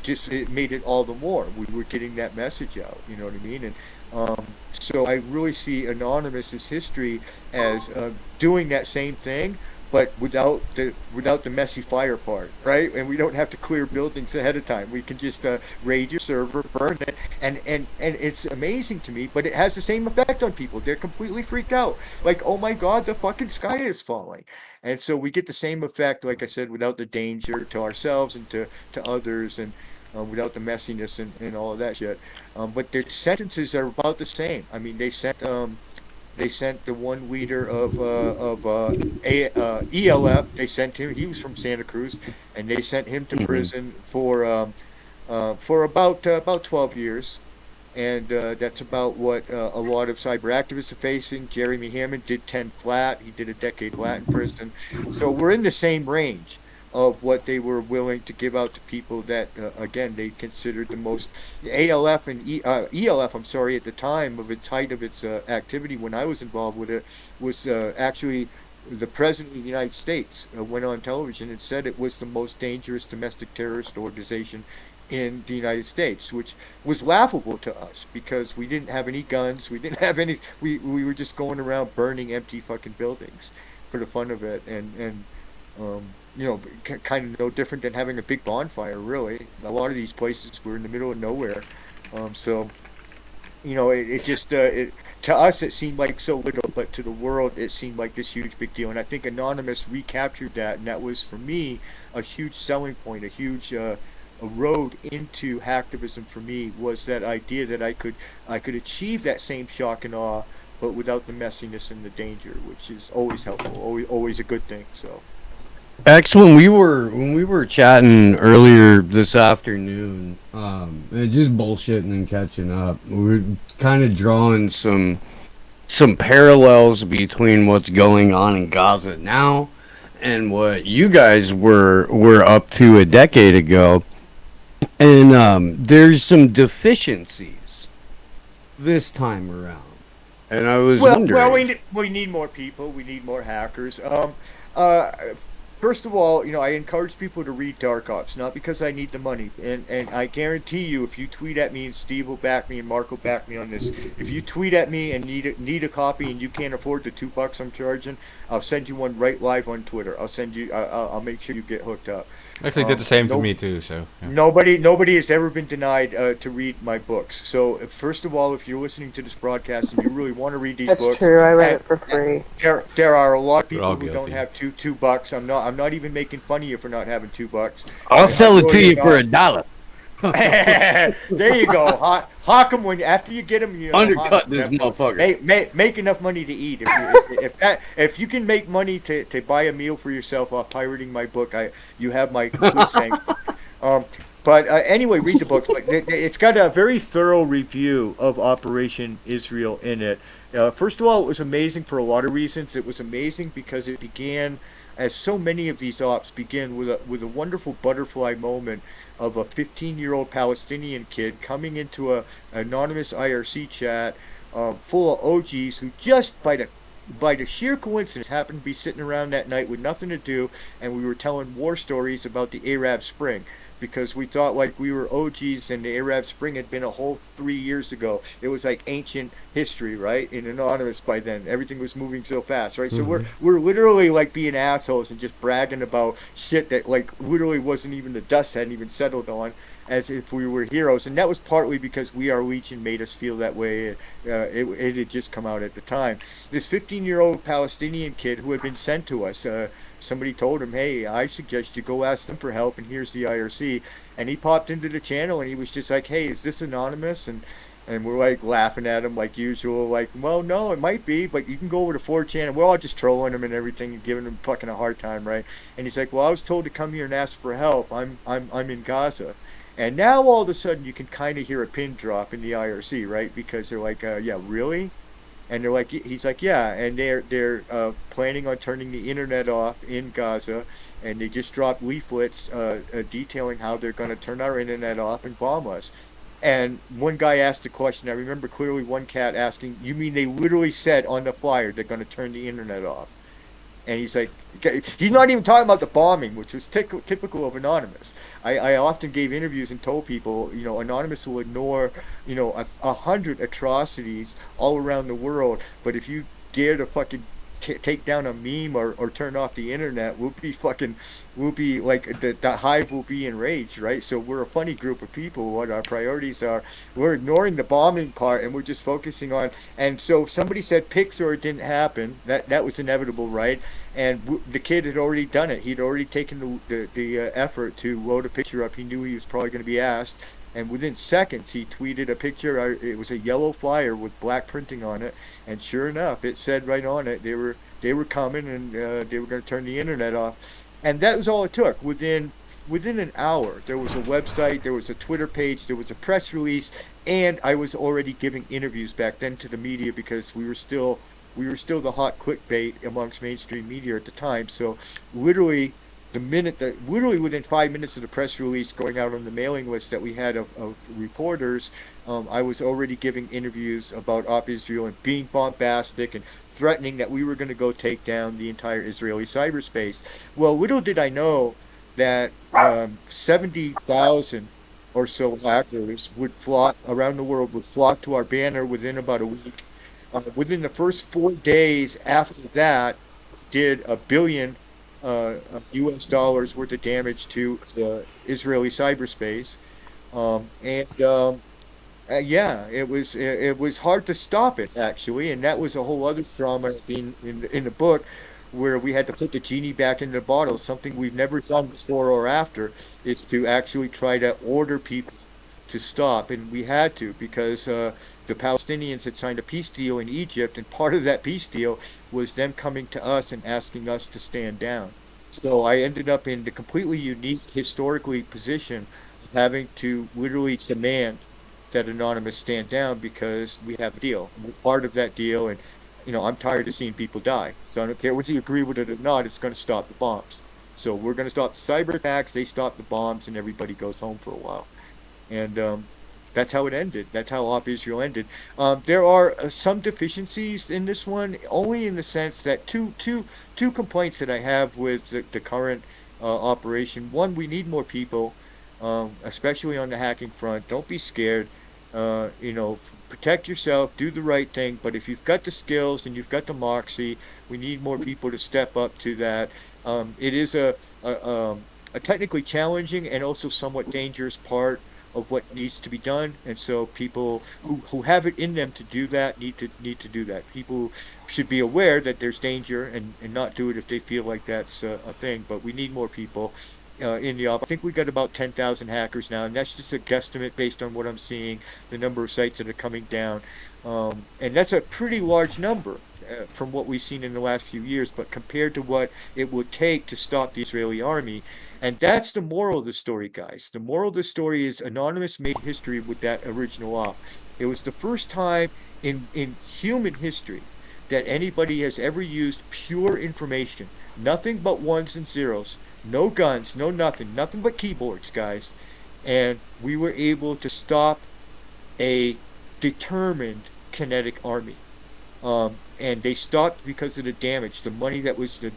just it made it all the more. We were getting that message out. You know what I mean? And so I really see Anonymous's history as doing that same thing, but without the messy fire part, right? And we don't have to clear buildings ahead of time. We can just raid your server, burn it, and it's amazing to me. But it has the same effect on people. They're completely freaked out, like, oh my God, the fucking sky is falling. And so we get the same effect, like I said, without the danger to ourselves and to others, and without the messiness and all of that shit. But their sentences are about the same. I mean, they sent the one leader of ELF. They sent him. He was from Santa Cruz, and they sent him to prison for about 12 years, and that's about what a lot of cyber activists are facing. Jeremy Hammond did 10 flat. He did a decade flat in prison. So we're in the same range of what they were willing to give out to people that, again, they considered the most. ALF and ELF, I'm sorry, at the time of its height of its activity when I was involved with it, was actually the President of the United States went on television and said it was the most dangerous domestic terrorist organization in the United States, which was laughable to us because we didn't have any guns, we didn't have any, we were just going around burning empty fucking buildings for the fun of it, and you know, kind of no different than having a big bonfire, really. A lot of these places were in the middle of nowhere. So, you know, it just, to us, it seemed like so little, but to the world, it seemed like this huge big deal. And I think Anonymous recaptured that, and that was, for me, a huge selling point, a huge a road into hacktivism for me, was that idea that I could achieve that same shock and awe, but without the messiness and the danger, which is always helpful, always a good thing. So. X, when we were chatting earlier this afternoon, just bullshitting and catching up, we were kind of drawing some parallels between what's going on in Gaza now and what you guys were up to a decade ago, and there's some deficiencies this time around, and I was wondering. Well, we need more people. We need more hackers. First of all, you know, I encourage people to read Dark Ops, not because I need the money. And I guarantee you, if you tweet at me, and Steve will back me and Mark will back me on this, if you tweet at me and need a copy and you can't afford the $2 I'm charging, I'll send you one right live on Twitter. I'll make sure you get hooked up. Actually, did the same to me too. So yeah. Nobody has ever been denied to read my books. So first of all, if you're listening to this broadcast and you really want to read these books, that's true. I read it for free. There are a lot of people who guilty. don't have $2. I'm not even making fun of you for not having $2. I'll sell it to you for $1. There you go. Hawk them after you get them. You know, undercut this motherfucker. Make enough money to eat. If you can make money to buy a meal for yourself off pirating my book, you have my complete sanction. But anyway, read the book. It's got a very thorough review of Operation Israel in it. First of all, it was amazing for a lot of reasons. It was amazing because it began, as so many of these ops begin, with a wonderful butterfly moment of a 15-year-old Palestinian kid coming into a anonymous IRC chat full of OGs who just by the sheer coincidence happened to be sitting around that night with nothing to do, and we were telling war stories about the Arab Spring. because we thought like we were OGs and the Arab Spring had been a whole 3 years ago. It was like ancient history, right? In Anonymous by then, everything was moving so fast, right? So we're literally like being assholes and just bragging about shit that like literally wasn't even, the dust hadn't even settled on, as if we were heroes. And that was partly because We Are Legion made us feel that way. It had just come out at the time. This 15-year-old Palestinian kid who had been sent to us, somebody told him, hey, I suggest you go ask them for help, and here's the IRC. And he popped into the channel and he was just like, hey, is this anonymous? And we're like laughing at him like usual, like, well, no, it might be, but you can go over to 4chan. And we're all just trolling him and everything and giving him fucking a hard time, right? And he's like, well, I was told to come here and ask for help. I'm in Gaza. And now all of a sudden you can kind of hear a pin drop in the IRC, right? Because they're like, yeah, really? And they're like, he's like, yeah, and they're planning on turning the internet off in Gaza, and they just dropped leaflets detailing how they're going to turn our internet off and bomb us. And one guy asked the question. I remember clearly one cat asking, "You mean they literally said on the flyer they're going to turn the internet off?" And he's like, he's not even talking about the bombing, which was typical of Anonymous. I often gave interviews and told people, you know, Anonymous will ignore, you know, 100 atrocities all around the world, but if you dare to fucking take down a meme or turn off the internet, we'll be like, the hive will be enraged, right? So we're a funny group of people. What our priorities are, we're ignoring the bombing part and we're just focusing on. And so somebody said Pixar, it didn't happen. That was inevitable, right? And the kid had already done it. He'd already taken the effort to load a picture up. He knew he was probably going to be asked. And within seconds, he tweeted a picture. It was a yellow flyer with black printing on it, and sure enough, it said right on it they were coming, and they were going to turn the internet off. And that was all it took. Within an hour, there was a website, there was a Twitter page, there was a press release, and I was already giving interviews back then to the media because we were still the hot clickbait amongst mainstream media at the time. So literally, literally within 5 minutes of the press release going out on the mailing list that we had of reporters, I was already giving interviews about Op Israel and being bombastic and threatening that we were going to go take down the entire Israeli cyberspace. Well, little did I know that 70,000 or so hackers would flock around the world, would flock to our banner within about a week. Within the first 4 days after that, did $1 billion US dollars worth of damage to the Israeli cyberspace, yeah, it was hard to stop it actually, and that was a whole other drama in the book, where we had to put the genie back in the bottle. Something we've never done before or after is to actually try to order people to stop, and we had to because the Palestinians had signed a peace deal in Egypt, and part of that peace deal was them coming to us and asking us to stand down. So I ended up in the completely unique historically position of having to literally demand that Anonymous stand down because we have a deal. And we're part of that deal, and you know, I'm tired of seeing people die. So I don't care whether you agree with it or not, it's going to stop the bombs. So we're going to stop the cyber attacks, they stop the bombs, and everybody goes home for a while. And that's how it ended. That's how Op Israel ended. There are some deficiencies in this one, only in the sense that two complaints that I have with the current operation. One, we need more people, especially on the hacking front. Don't be scared. You know, protect yourself, do the right thing. But if you've got the skills and you've got the moxie, we need more people to step up to that. It is a technically challenging and also somewhat dangerous part of what needs to be done, and so people who have it in them to do that need to do that. People should be aware that there's danger and not do it if they feel like that's a thing. But we need more people in the op. I think we got about 10,000 hackers now, and that's just a guesstimate based on what I'm seeing, the number of sites that are coming down, and that's a pretty large number from what we've seen in the last few years. But compared to what it would take to stop the Israeli army. And that's the moral of the story, guys. The moral of the story is Anonymous made history with that original op. It was the first time in human history that anybody has ever used pure information. Nothing but ones and zeros. No guns, no nothing. Nothing but keyboards, guys. And we were able to stop a determined kinetic army. And they stopped because of the damage, the money that was the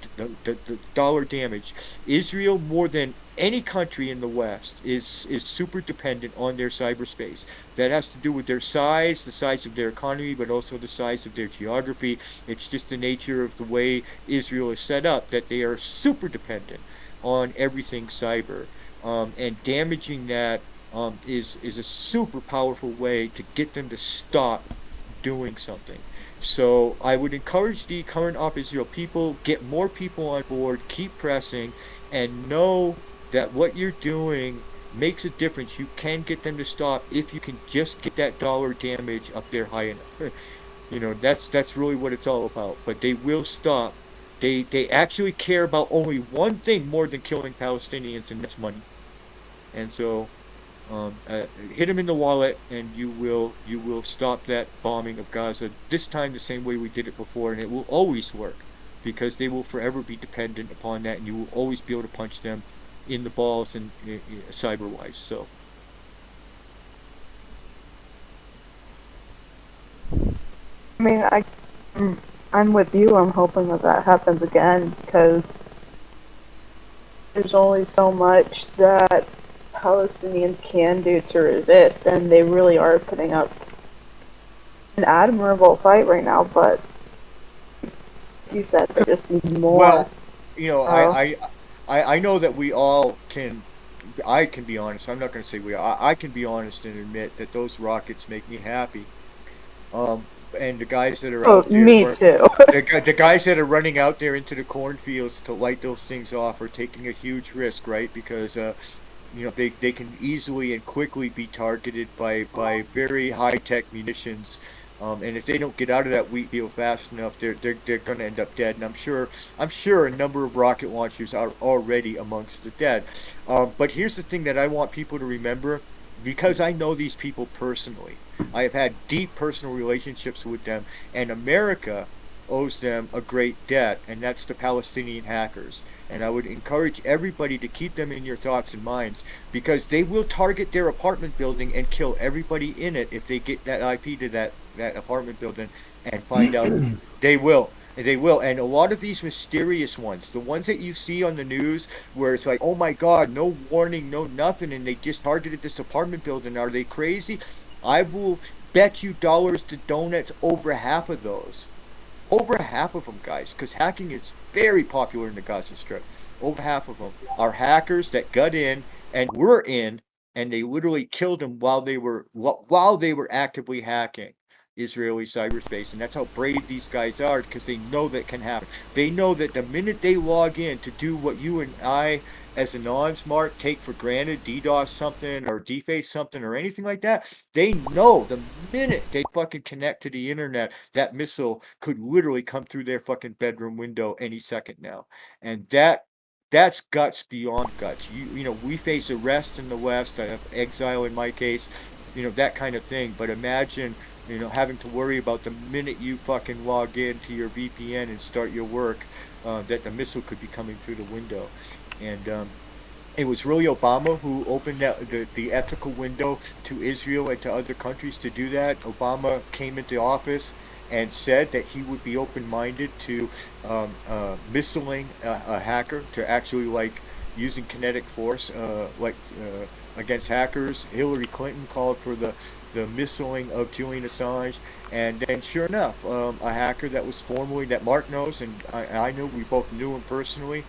dollar damage. Israel, more than any country in the West is super dependent on their cyberspace. That has to do with their size, the size of their economy, but also the size of their geography. It's just the nature of the way Israel is set up that they are super dependent on everything cyber. And damaging that is a super powerful way to get them to stop doing something. So I would encourage the current Op Israel people, get more people on board, keep pressing, and know that what you're doing makes a difference. You can get them to stop if you can just get that dollar damage up there high enough. That's really what it's all about. But they will stop. They actually care about only one thing more than killing Palestinians, and that's money. And so hit them in the wallet, and you will stop that bombing of Gaza. This time the same way we did it before, and it will always work because they will forever be dependent upon that, and you will always be able to punch them in the balls and cyber wise. So I mean, I'm with you. I'm hoping that happens again because there's only so much that Palestinians can do to resist, and they really are putting up an admirable fight right now. But you said they just need more. well, Oh. I know that we all can. I can be honest. I'm not going to say we. I can be honest and admit that those rockets make me happy. And the guys that are Oh, out there, me too. the guys that are running out there into the cornfields to light those things off are taking a huge risk, right? Because they can easily and quickly be targeted by very high tech munitions. And if they don't get out of that wheat field fast enough, they're going to end up dead. And I'm sure a number of rocket launchers are already amongst the dead. But here's the thing that I want people to remember, because I know these people personally. I have had deep personal relationships with them, and America owes them a great debt, and that's the Palestinian hackers. And I would encourage everybody to keep them in your thoughts and minds, because they will target their apartment building and kill everybody in it if they get that IP to that apartment building and find out. They will. They will. And a lot of these mysterious ones, the ones that you see on the news where it's like, oh my God, no warning, no nothing, and they just targeted this apartment building. Are they crazy? I will bet you dollars to donuts over half of those. Over half of them, guys, because hacking is very popular in the Gaza Strip. Over half of them are hackers that got in and were in, and they literally killed them while they were actively hacking Israeli cyberspace. And that's how brave these guys are, because they know that can happen. They know that the minute they log in to do what you and I, as a non-smart, take for granted, DDoS something or deface something or anything like that, they know the minute they fucking connect to the internet, that missile could literally come through their fucking bedroom window any second now. And that's guts beyond guts. We face arrest in the West, I have exile in my case, that kind of thing. But imagine, having to worry about the minute you fucking log in to your VPN and start your work, that the missile could be coming through the window. And it was really Obama who opened the ethical window to Israel and to other countries to do that. Obama came into office and said that he would be open-minded to missiling a hacker, to actually using kinetic force against hackers. Hillary Clinton called for the missiling of Julian Assange, and then sure enough, a hacker that Mark knows, and I know, we both knew him personally.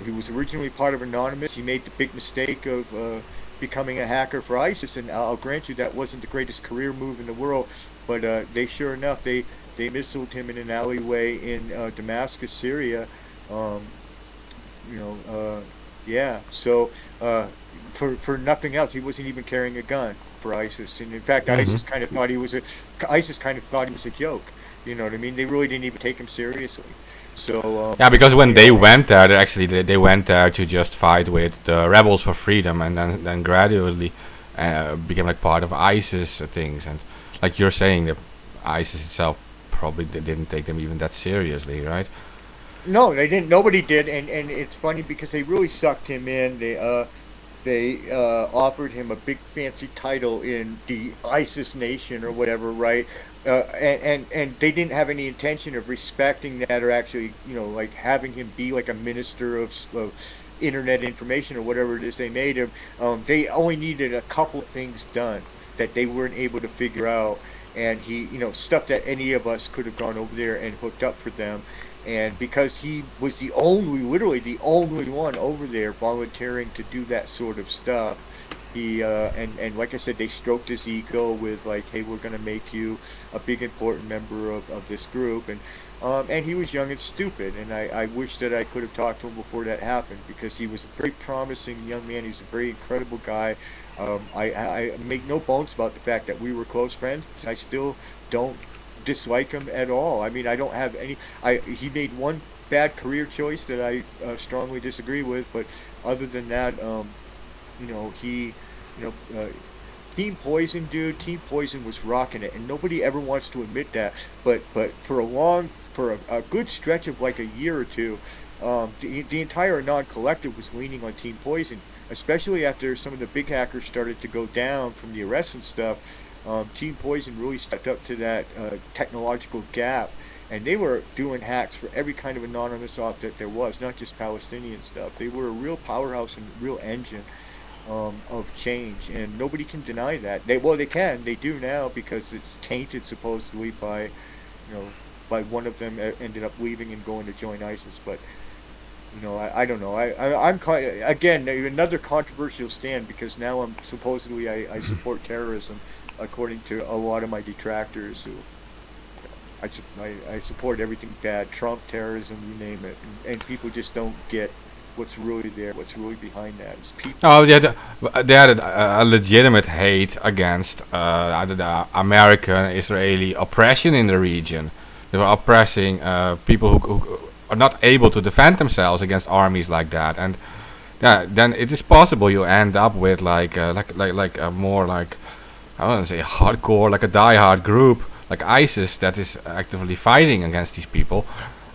He was originally part of Anonymous. He made the big mistake of becoming a hacker for ISIS, and I'll grant you that wasn't the greatest career move in the world, but they sure enough, they missiled him in an alleyway in Damascus, Syria. Yeah, so for nothing else, he wasn't even carrying a gun for ISIS, and in fact, ISIS kind of thought he was a joke. You know what I mean? They really didn't even take him seriously. So Yeah, because when they went there, they went there to just fight with the rebels for freedom, and then gradually became like part of ISIS things. And like you're saying, that ISIS itself probably didn't take them even that seriously, right? No, they didn't. Nobody did, and it's funny because they really sucked him in. They offered him a big fancy title in the ISIS nation or whatever, right? And they didn't have any intention of respecting that, or actually, like having him be like a minister of internet information or whatever it is they made him. They only needed a couple of things done that they weren't able to figure out, and he, stuff that any of us could have gone over there and hooked up for them. And because he was literally the only one over there volunteering to do that sort of stuff, he and like I said, they stroked his ego with like, hey, we're gonna make you a big important member of this group, and he was young and stupid, and I wish that I could have talked to him before that happened, because he was a very promising young man. He's a very incredible guy. I make no bones about the fact that we were close friends. I still don't dislike him at all. I mean, I don't have any. He made one bad career choice that I strongly disagree with, but other than that, he, you know, Team Poison, dude. Team Poison was rocking it, and nobody ever wants to admit that. But for a good stretch of like a year or two, the entire Anon Collective was leaning on Team Poison, especially after some of the big hackers started to go down from the arrests and stuff. Team Poison really stepped up to that technological gap, and they were doing hacks for every kind of anonymous op that there was, not just Palestinian stuff. They were a real powerhouse and real engine of change, and nobody can deny that. They do now, because it's tainted supposedly by one of them ended up leaving and going to join ISIS. But I don't know. I'm again another controversial stand, because now I'm supposedly I support terrorism, according to a lot of my detractors who I support everything bad, Trump, terrorism, you name it, and people just don't get what's really there, what's really behind that. It's people. Oh, they had a legitimate hate against the American Israeli oppression in the region. They were oppressing people who are not able to defend themselves against armies like that, and then it is possible you end up with like a more like, I don't want to say hardcore, like a die-hard group like ISIS that is actively fighting against these people,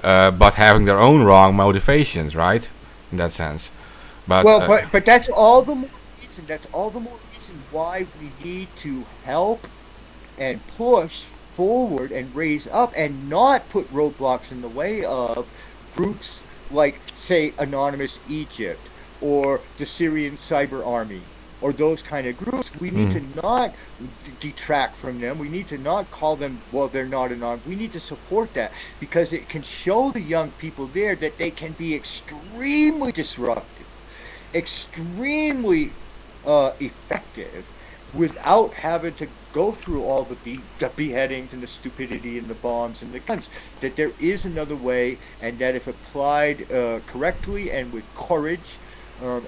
but having their own wrong motivations, right? In that sense. But that's all the more reason. That's all the more reason why we need to help and push forward and raise up, and not put roadblocks in the way of groups like, say, Anonymous Egypt or the Syrian Cyber Army, or those kind of groups. We need to not detract from them. We need to not call them, well, they're not anonymous. We need to support that, because it can show the young people there that they can be extremely disruptive, extremely effective, without having to go through all the beheadings and the stupidity and the bombs and the guns. That there is another way, and that if applied correctly and with courage,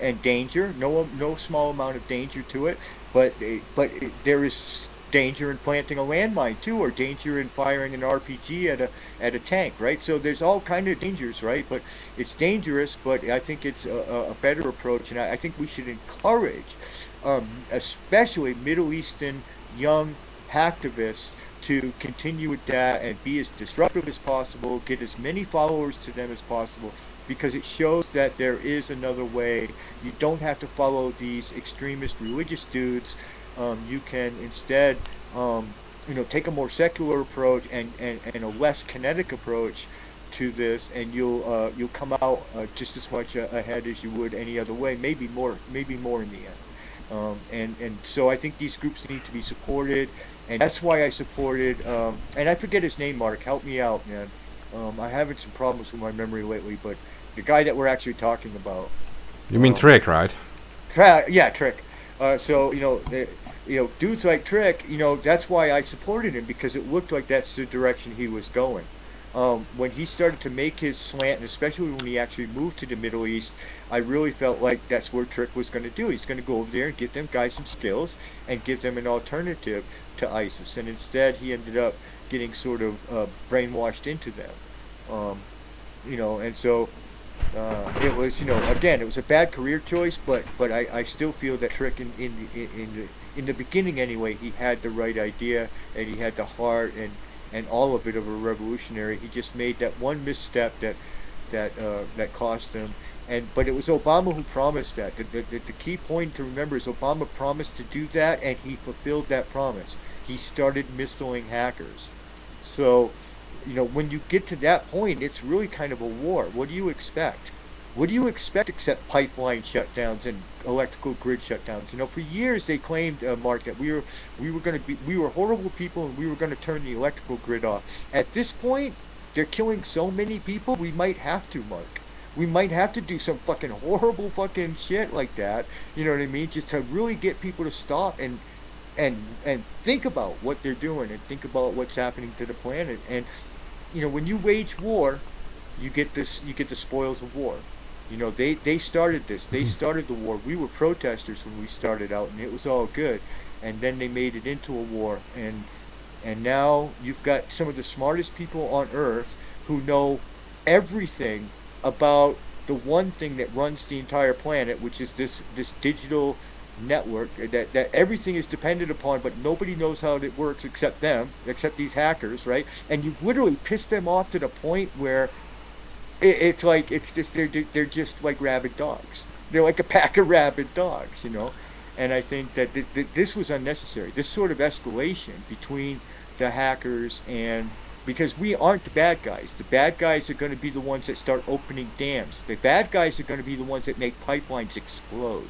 and danger, no small amount of danger to it, but there is danger in planting a landmine too, or danger in firing an RPG at a tank, right? So there's all kind of dangers, right? But it's dangerous, but I think it's a better approach, and I think we should encourage, especially Middle Eastern young hacktivists, to continue with that and be as disruptive as possible, get as many followers to them as possible, because it shows that there is another way. You don't have to follow these extremist religious dudes. You can instead, take a more secular approach and a less kinetic approach to this, and you'll come out just as much ahead as you would any other way. Maybe more in the end. And so I think these groups need to be supported. And that's why I supported, and I forget his name, Mark, help me out, man. I'm having some problems with my memory lately, but the guy that we're actually talking about. You mean Trick, right? Yeah, Trick. So, dudes like Trick, that's why I supported him, because it looked like that's the direction he was going. When he started to make his slant, and especially when he actually moved to the Middle East, I really felt like that's where Trick was going to do. He's going to go over there and get them guys some skills and give them an alternative to ISIS. And instead, he ended up getting sort of brainwashed into them. And so it was, again, it was a bad career choice, but I still feel that Trick in the beginning anyway, he had the right idea, and he had the heart and all of it of a revolutionary. He just made that one misstep that cost him. But it was Obama who promised that. The key point to remember is Obama promised to do that, and he fulfilled that promise. He started missiling hackers. So, when you get to that point, it's really kind of a war. What do you expect? What do you expect except pipeline shutdowns and electrical grid shutdowns? You know, for years they claimed, Mark, that we were horrible people and we were going to turn the electrical grid off. At this point, they're killing so many people. We might have to, Mark. We might have to do some fucking horrible fucking shit like that. You know what I mean? Just to really get people to stop and think about what they're doing and think about what's happening to the planet. And you know, when you wage war, you get the spoils of war. You know, they started this. They started the war. We were protesters when we started out, and it was all good. And then they made it into a war, and now you've got some of the smartest people on Earth who know everything about the one thing that runs the entire planet, which is this digital network that everything is dependent upon, but nobody knows how it works except them, except these hackers, right? And you've literally pissed them off to the point where it's like they're just like rabid dogs. They're like a pack of rabid dogs, you know. And I think that this was unnecessary. This sort of escalation between the hackers and because we aren't the bad guys. The bad guys are going to be the ones that start opening dams. The bad guys are going to be the ones that make pipelines explode,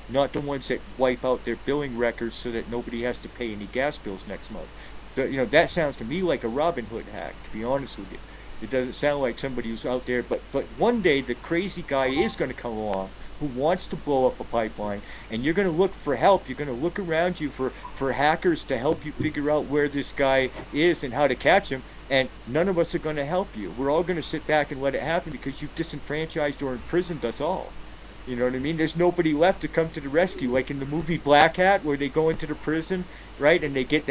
not the ones that wipe out their billing records so that nobody has to pay any gas bills next month. You know, that sounds to me like a Robin Hood hack, to be honest with you. It doesn't sound like somebody who's out there, but one day the crazy guy is going to come along who wants to blow up a pipeline, and you're going to look for help. You're going to look around you for hackers to help you figure out where this guy is and how to catch him, and none of us are going to help you. We're all going to sit back and let it happen because you've disenfranchised or imprisoned us all. You know what I mean? There's nobody left to come to the rescue, like in the movie Black Hat, where they go into the prison, right? And they get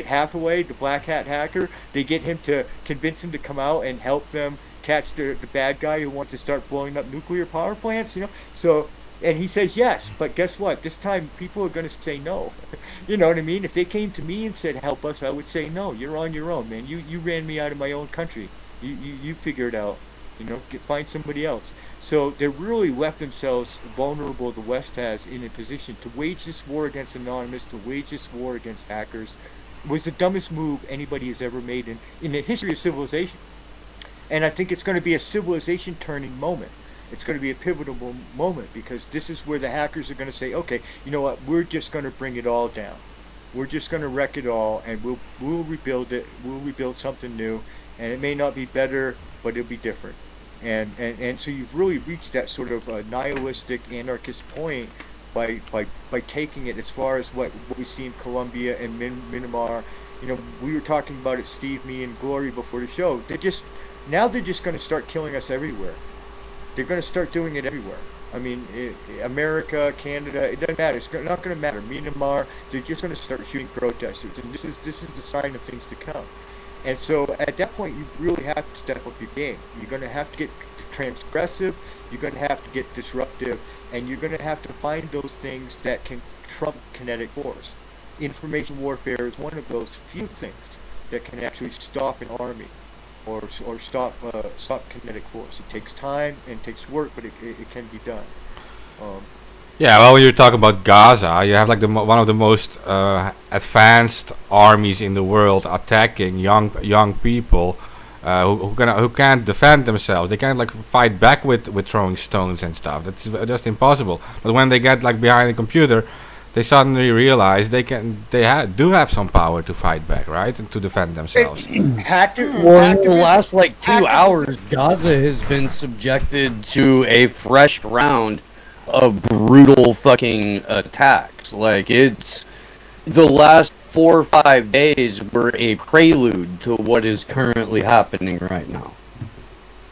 Hathaway, the Black Hat hacker. They get him to convince him to come out and help them catch the bad guy who wants to start blowing up nuclear power plants. You know, so and he says yes, but guess what? This time people are going to say no. You know what I mean? If they came to me and said help us, I would say no. You're on your own, man. You ran me out of my own country. You figure it out. You know, find somebody else. So they really left themselves vulnerable, the West has, in a position to wage this war against Anonymous, to wage this war against hackers. It was the dumbest move anybody has ever made in the history of civilization. And I think it's going to be a civilization turning moment. It's going to be a pivotal moment because this is where the hackers are going to say, okay, you know what, we're just going to bring it all down. We're just going to wreck it all, and we'll rebuild it. We'll rebuild something new, and it may not be better, but it'll be different. And so you've really reached that sort of nihilistic anarchist point by taking it as far as what we see in Colombia and Myanmar. You know, we were talking about it, Steve, me, and Glory before the show. They're just going to start killing us everywhere. They're going to start doing it everywhere. I mean, America, Canada, it doesn't matter. It's not going to matter. Myanmar, they're just going to start shooting protesters, and this is the sign of things to come. And so at that point, you really have to step up your game. You're going to have to get transgressive, you're going to have to get disruptive, and you're going to have to find those things that can trump kinetic force. Information warfare is one of those few things that can actually stop an army or stop kinetic force. It takes time and takes work, but it can be done. Yeah, well, when you talk about Gaza, you have like one of the most advanced armies in the world attacking young people who can't defend themselves. They can't like fight back with throwing stones and stuff. That's just impossible. But when they get like behind a computer, they suddenly realize they do have some power to fight back, right, and to defend themselves. Well, in the last like 2 hours, Gaza has been subjected to a fresh round of brutal fucking attacks. Like, it's the last 4 or 5 days were a prelude to what is currently happening right now.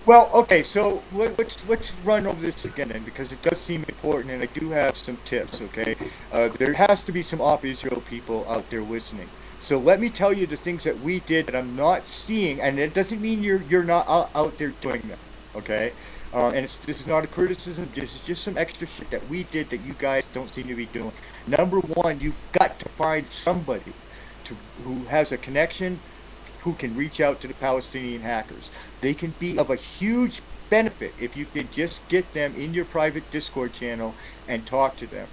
Well, okay, so let's run over this again then, because it does seem important, and I do have some tips. Okay, there has to be some Israel people out there listening. So let me tell you the things that we did that I'm not seeing, and it doesn't mean you're not out there doing them. Okay. And this is not a criticism, this is just some extra shit that we did that you guys don't seem to be doing. Number one, you've got to find somebody who has a connection, who can reach out to the Palestinian hackers. They can be of a huge benefit if you can just get them in your private Discord channel and talk to them.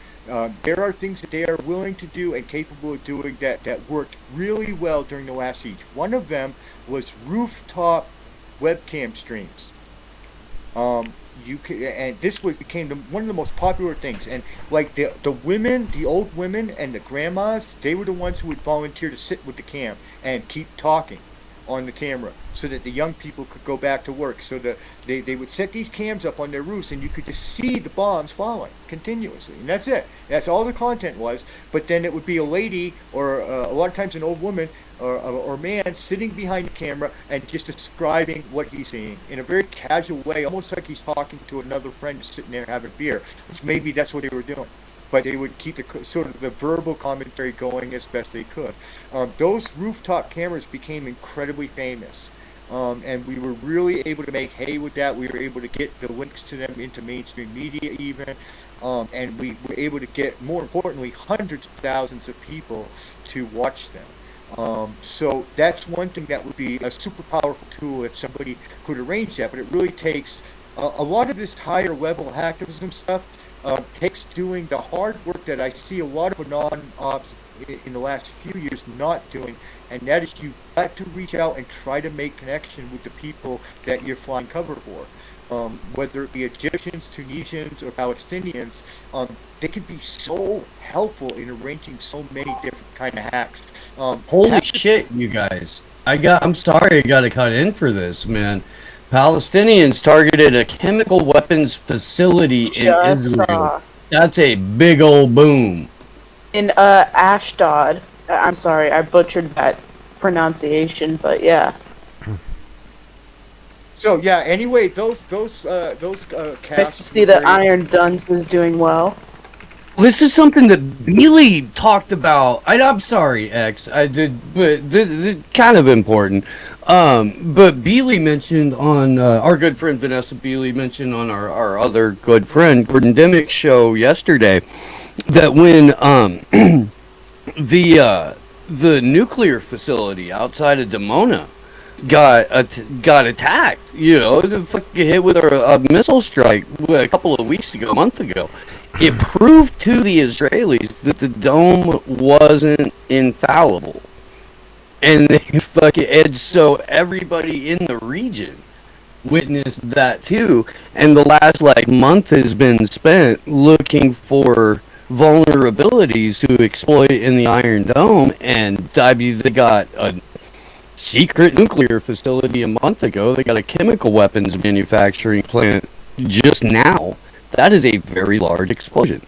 There are things that they are willing to do and capable of doing that worked really well during the last siege. One of them was rooftop webcam streams. you could, and this was became one of the most popular things. And like the women, the old women and the grandmas, they were the ones who would volunteer to sit with the cam and keep talking on the camera so that the young people could go back to work. So that they would set these cams up on their roofs and you could just see the bombs falling continuously. And that's it. That's all the content was. But then it would be a lady or a lot of times an old woman or man sitting behind the camera and just describing what he's seeing in a very casual way, almost like he's talking to another friend sitting there having beer. Which maybe that's what they were doing. But they would keep the sort of the verbal commentary going as best they could. Those rooftop cameras became incredibly famous, and we were really able to make hay with that. We were able to get the links to them into mainstream media even, and we were able to get, more importantly, hundreds of thousands of people to watch them. So that's one thing that would be a super powerful tool if somebody could arrange that. But it really takes a lot of this higher level hacktivism stuff. Takes doing the hard work that I see a lot of non-ops in the last few years not doing, and that is you've got to reach out and try to make connection with the people that you're flying cover for. Whether it be Egyptians, Tunisians, or Palestinians, they can be so helpful in arranging so many different kind of hacks. Holy shit, you guys! I'm sorry, I got to cut in for this, man. Palestinians targeted a chemical weapons facility in Just Israel. saw. That's a big old boom. In Ashdod. I'm sorry, I butchered that pronunciation, but yeah. So yeah. Anyway, those Nice casts to see were that very- Iron Duns is doing well. This is something that Beely talked about. I'm sorry, X. I did, but this is kind of important. But Beely mentioned on our good friend Vanessa Beely mentioned on our other good friend Gordon Dimmick's show yesterday that when the nuclear facility outside of Dimona got attacked, hit with a missile strike a couple of weeks ago, a month ago. It proved to the Israelis that the dome wasn't infallible. And and so everybody in the region witnessed that too. And the last month has been spent looking for vulnerabilities to exploit in the Iron Dome. And they got a secret nuclear facility a month ago. They got a chemical weapons manufacturing plant just now. That is a very large explosion.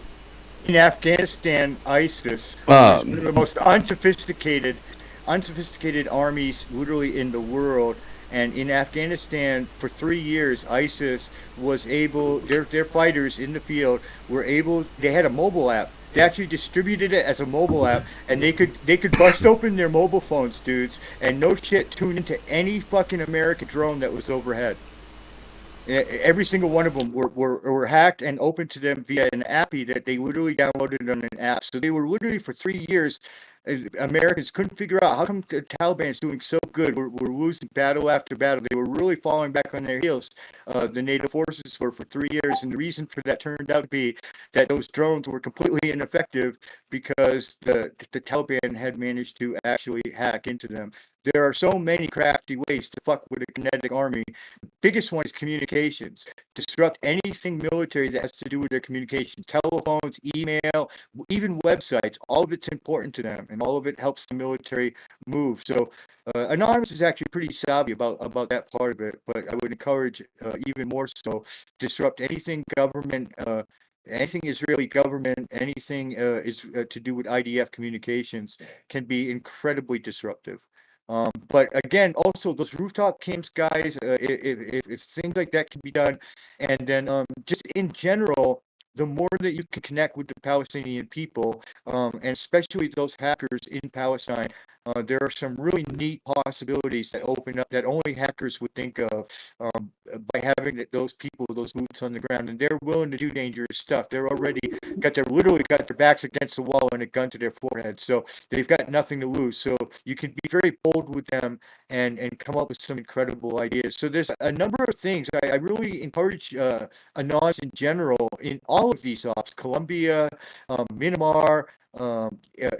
In Afghanistan, ISIS is one of the most unsophisticated armies literally in the world. And in Afghanistan, for 3 years, ISIS was able, their fighters in the field were able, they had a mobile app. They actually distributed it as a mobile app, and they could bust open their mobile phones, dudes, and no shit, tune into any fucking American drone that was overhead. Every single one of them were hacked and opened to them via an appy that they literally downloaded on an app. So they were literally for 3 years, Americans couldn't figure out how come the Taliban is doing so good. We're losing battle after battle. They were really falling back on their heels. The NATO forces were for 3 years, and the reason for that turned out to be that those drones were completely ineffective because the Taliban had managed to actually hack into them. There are so many crafty ways to fuck with a kinetic army. The biggest one is communications. Disrupt anything military that has to do with their communications. Telephones, email, even websites. All of it's important to them, and all of it helps the military move. So Anonymous is actually pretty savvy about that part of it, but I would encourage even more so, disrupt anything government, anything Israeli government, anything is to do with IDF communications can be incredibly disruptive. But again, also those rooftop camps, guys, if things like that can be done, and then just in general, the more that you can connect with the Palestinian people, and especially those hackers in Palestine, there are some really neat possibilities that open up that only hackers would think of by having those people, those boots on the ground, and they're willing to do dangerous stuff. They're already literally got their backs against the wall and a gun to their forehead, so they've got nothing to lose. So you can be very bold with them and come up with some incredible ideas. So there's a number of things. I really encourage Anaz in general in all of these ops, Colombia, Myanmar,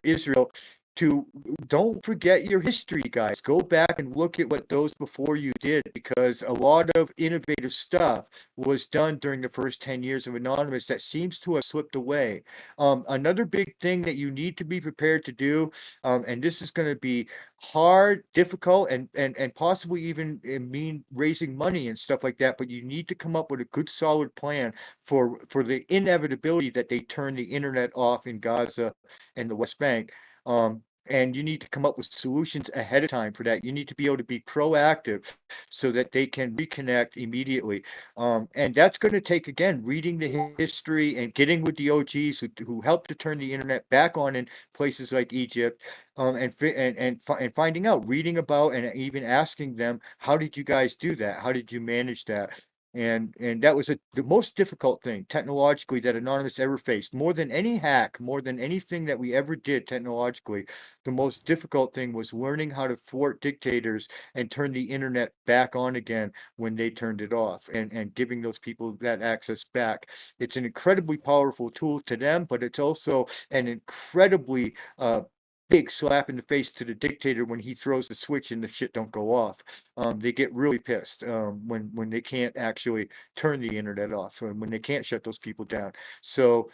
Israel. to don't forget your history, guys. Go back and look at what those before you did, because a lot of innovative stuff was done during the first 10 years of Anonymous that seems to have slipped away. Another big thing that you need to be prepared to do, and this is going to be hard, difficult, and possibly even mean raising money and stuff like that, but you need to come up with a good solid plan for the inevitability that they turn the internet off in Gaza and the West Bank. And you need to come up with solutions ahead of time for that. You need to be able to be proactive so that they can reconnect immediately. And that's going to take, again, reading the history and getting with the OGs who helped to turn the internet back on in places like Egypt, and finding out, reading about, and even asking them, how did you guys do that? How did you manage that? And that was the most difficult thing technologically that Anonymous ever faced. More than any hack, more than anything that we ever did technologically, the most difficult thing was learning how to thwart dictators and turn the internet back on again when they turned it off, and giving those people that access back. It's an incredibly powerful tool to them, but it's also an incredibly big slap in the face to the dictator when he throws the switch and the shit don't go off. They get really pissed when they can't actually turn the internet off, and when they can't shut those people down. So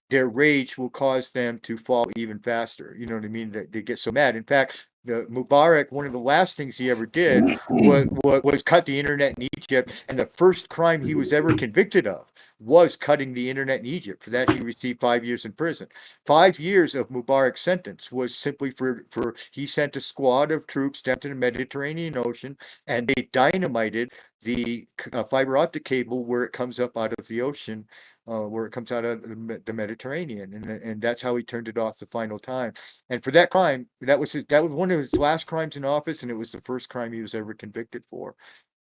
their rage will cause them to fall even faster. You know what I mean? They get so mad. In fact, the Mubarak, one of the last things he ever did was cut the internet in Egypt, and the first crime he was ever convicted of was cutting the internet in Egypt. For that, he received 5 years in prison. 5 years of Mubarak's sentence was simply for he sent a squad of troops down to the Mediterranean Ocean, and they dynamited the fiber optic cable where it comes up out of the ocean, where it comes out of the Mediterranean, and that's how he turned it off the final time. And for that crime, that was one of his last crimes in office, and it was the first crime he was ever convicted for.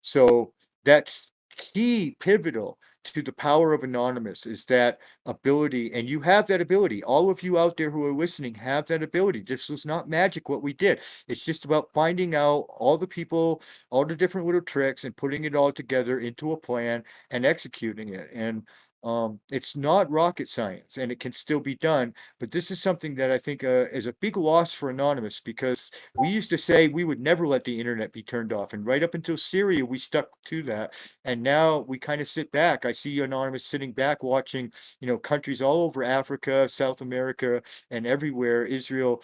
So that's key, pivotal to the power of Anonymous, is that ability. And you have that ability. All of you out there who are listening have that ability. This was not magic what we did. It's just about finding out all the people, all the different little tricks, and putting it all together into a plan and executing it. And it's not rocket science, and it can still be done. But this is something that I think is a big loss for Anonymous, because we used to say we would never let the internet be turned off, and right up until Syria, we stuck to that. And now we kind of sit back. I see Anonymous sitting back watching, countries all over Africa, South America, and everywhere, Israel,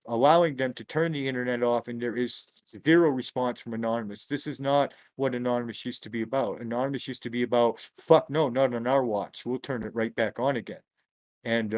allowing them to turn the internet off, and there is zero response from Anonymous. This is not what Anonymous used to be about. Anonymous used to be about, fuck no, not on our watch. We'll turn it right back on again. And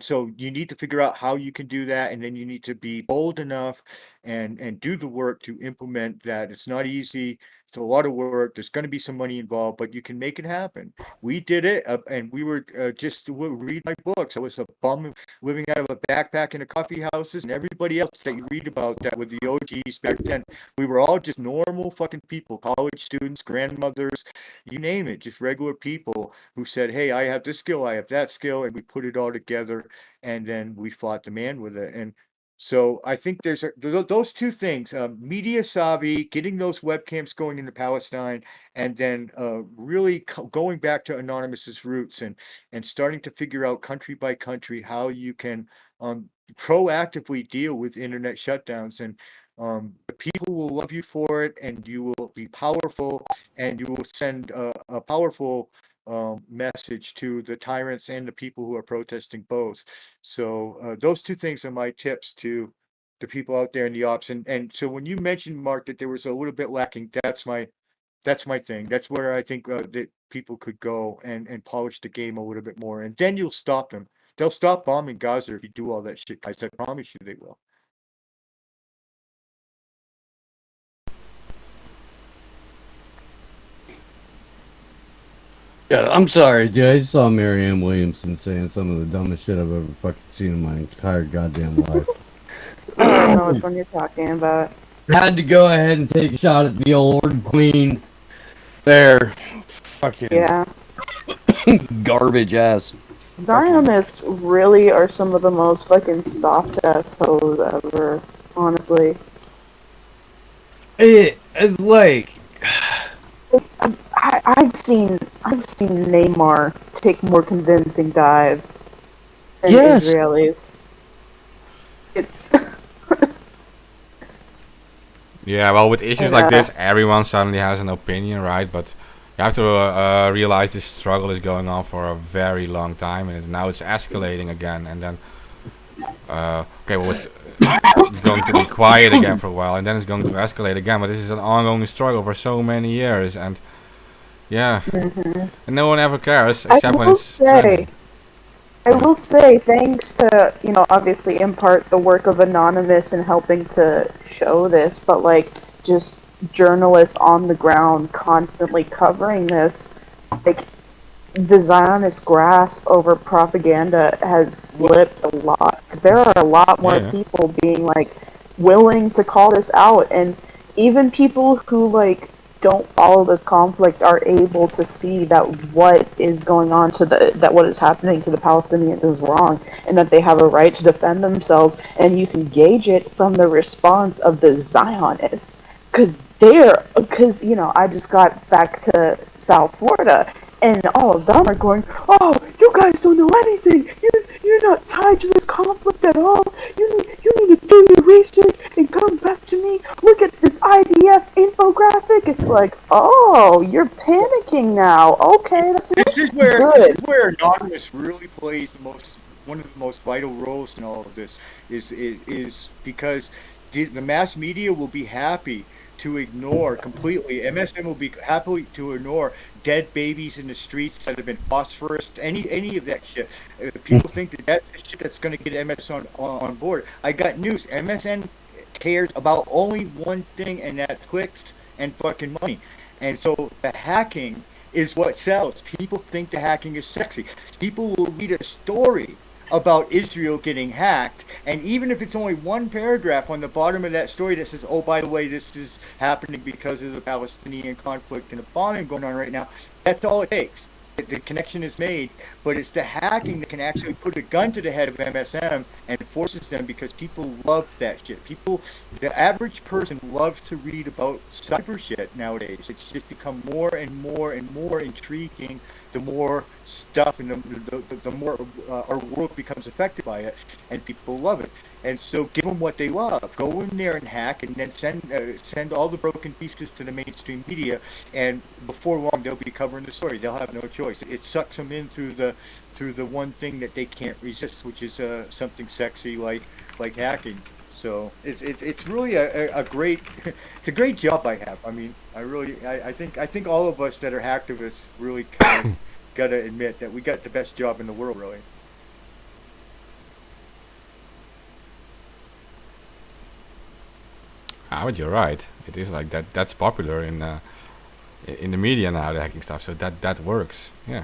so you need to figure out how you can do that, and then you need to be bold enough and do the work to implement that. It's not easy. It's a lot of work. There's going to be some money involved, but you can make it happen. We did it, and we were just to read my books. I was a bum living out of a backpack in a coffee houses, and everybody else that you read about that with the OGs back then, we were all just normal fucking people, college students, grandmothers, you name it, just regular people who said, hey, I have this skill, I have that skill, and we put it all together, and then we fought the man with it. And so I think there's those two things: media savvy, getting those webcams going into Palestine, and then really going back to Anonymous's roots, and starting to figure out country by country how you can proactively deal with internet shutdowns. And the people will love you for it, and you will be powerful, and you will send a powerful message to the tyrants and the people who are protesting both. So those two things are my tips to the people out there in the ops. And so when you mentioned, Mark, that there was a little bit lacking, that's my thing. That's where I think that people could go and polish the game a little bit more, and then you'll stop them. They'll stop bombing Gaza if you do all that shit, guys. I promise you they will. Yeah, I'm sorry, dude. I saw Marianne Williamson saying some of the dumbest shit I've ever fucking seen in my entire goddamn life. I don't know which one you're talking about. Had to go ahead and take a shot at the old queen. There. Fucking Yeah. garbage ass. Zionists really are some of the most fucking soft ass hoes ever, honestly. It's like, I've seen Neymar take more convincing dives. than Yes. Israelis. It's Yeah, well, with issues like this, everyone suddenly has an opinion, right? But you have to realize this struggle is going on for a very long time, and now it's escalating again. And then, okay, well, it's going to be quiet again for a while, and then it's going to escalate again. But this is an ongoing struggle for so many years, and yeah, and no one ever cares except when it's trending. I will say, thanks to, obviously in part the work of Anonymous and helping to show this, but like just journalists on the ground constantly covering this, like the Zionist grasp over propaganda has slipped a lot, because there are a lot more Yeah. people being like willing to call this out, and even people who like don't follow this conflict are able to see that what is going on that what is happening to the Palestinians is wrong, and that they have a right to defend themselves, and you can gauge it from the response of the Zionists, because I just got back to South Florida, and all of them are going, oh, you guys don't know anything. You're not tied to this conflict at all. You need to do your research and come back to me. Look at this IDF infographic. It's like, oh, you're panicking now. Okay, that's This is good. where Anonymous really plays one of the most vital roles in all of this is because the mass media will be happy to ignore completely. MSM will be happy to ignore dead babies in the streets that have been phosphorus, any of that shit. People think that that's the shit that's going to get MSN on board. I got news. MSN cares about only one thing, and that's clicks and fucking money. And so the hacking is what sells. People think the hacking is sexy. People will read a story about Israel getting hacked, and even if it's only one paragraph on the bottom of that story that says, oh, by the way, this is happening because of the Palestinian conflict and the bombing going on right now, that's all it takes. The connection is made, but it's the hacking that can actually put a gun to the head of MSM and forces them, because people love that shit. The average person loves to read about cyber shit nowadays. It's just become more and more and more intriguing the more stuff and the more our world becomes affected by it, and people love it. And so give them what they love. Go in there and hack, and then send all the broken pieces to the mainstream media, and before long they'll be covering the story. They'll have no choice. It sucks them in through the one thing that they can't resist, which is something sexy like hacking. So it's really a great it's a great job I have. I mean, I think all of us that are hacktivists really kind of gotta admit that we got the best job in the world, really. Ah, but you're right. It is like that. That's popular in the media now, the hacking stuff. So that works. Yeah.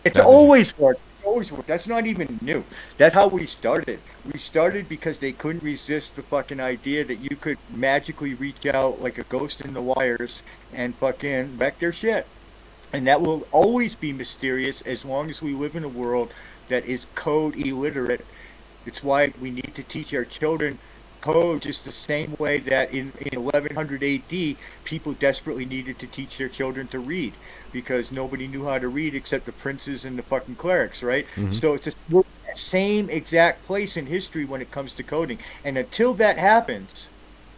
It's That- always worked. It's always worked. That's not even new. That's how we started. We started because they couldn't resist the fucking idea that you could magically reach out like a ghost in the wires and fucking wreck their shit. And that will always be mysterious as long as we live in a world that is code illiterate. It's why we need to teach our children code just the same way that in 1100 AD people desperately needed to teach their children to read, because nobody knew how to read except the princes and the fucking clerics, right? So it's the same exact place in history when it comes to coding. And until that happens,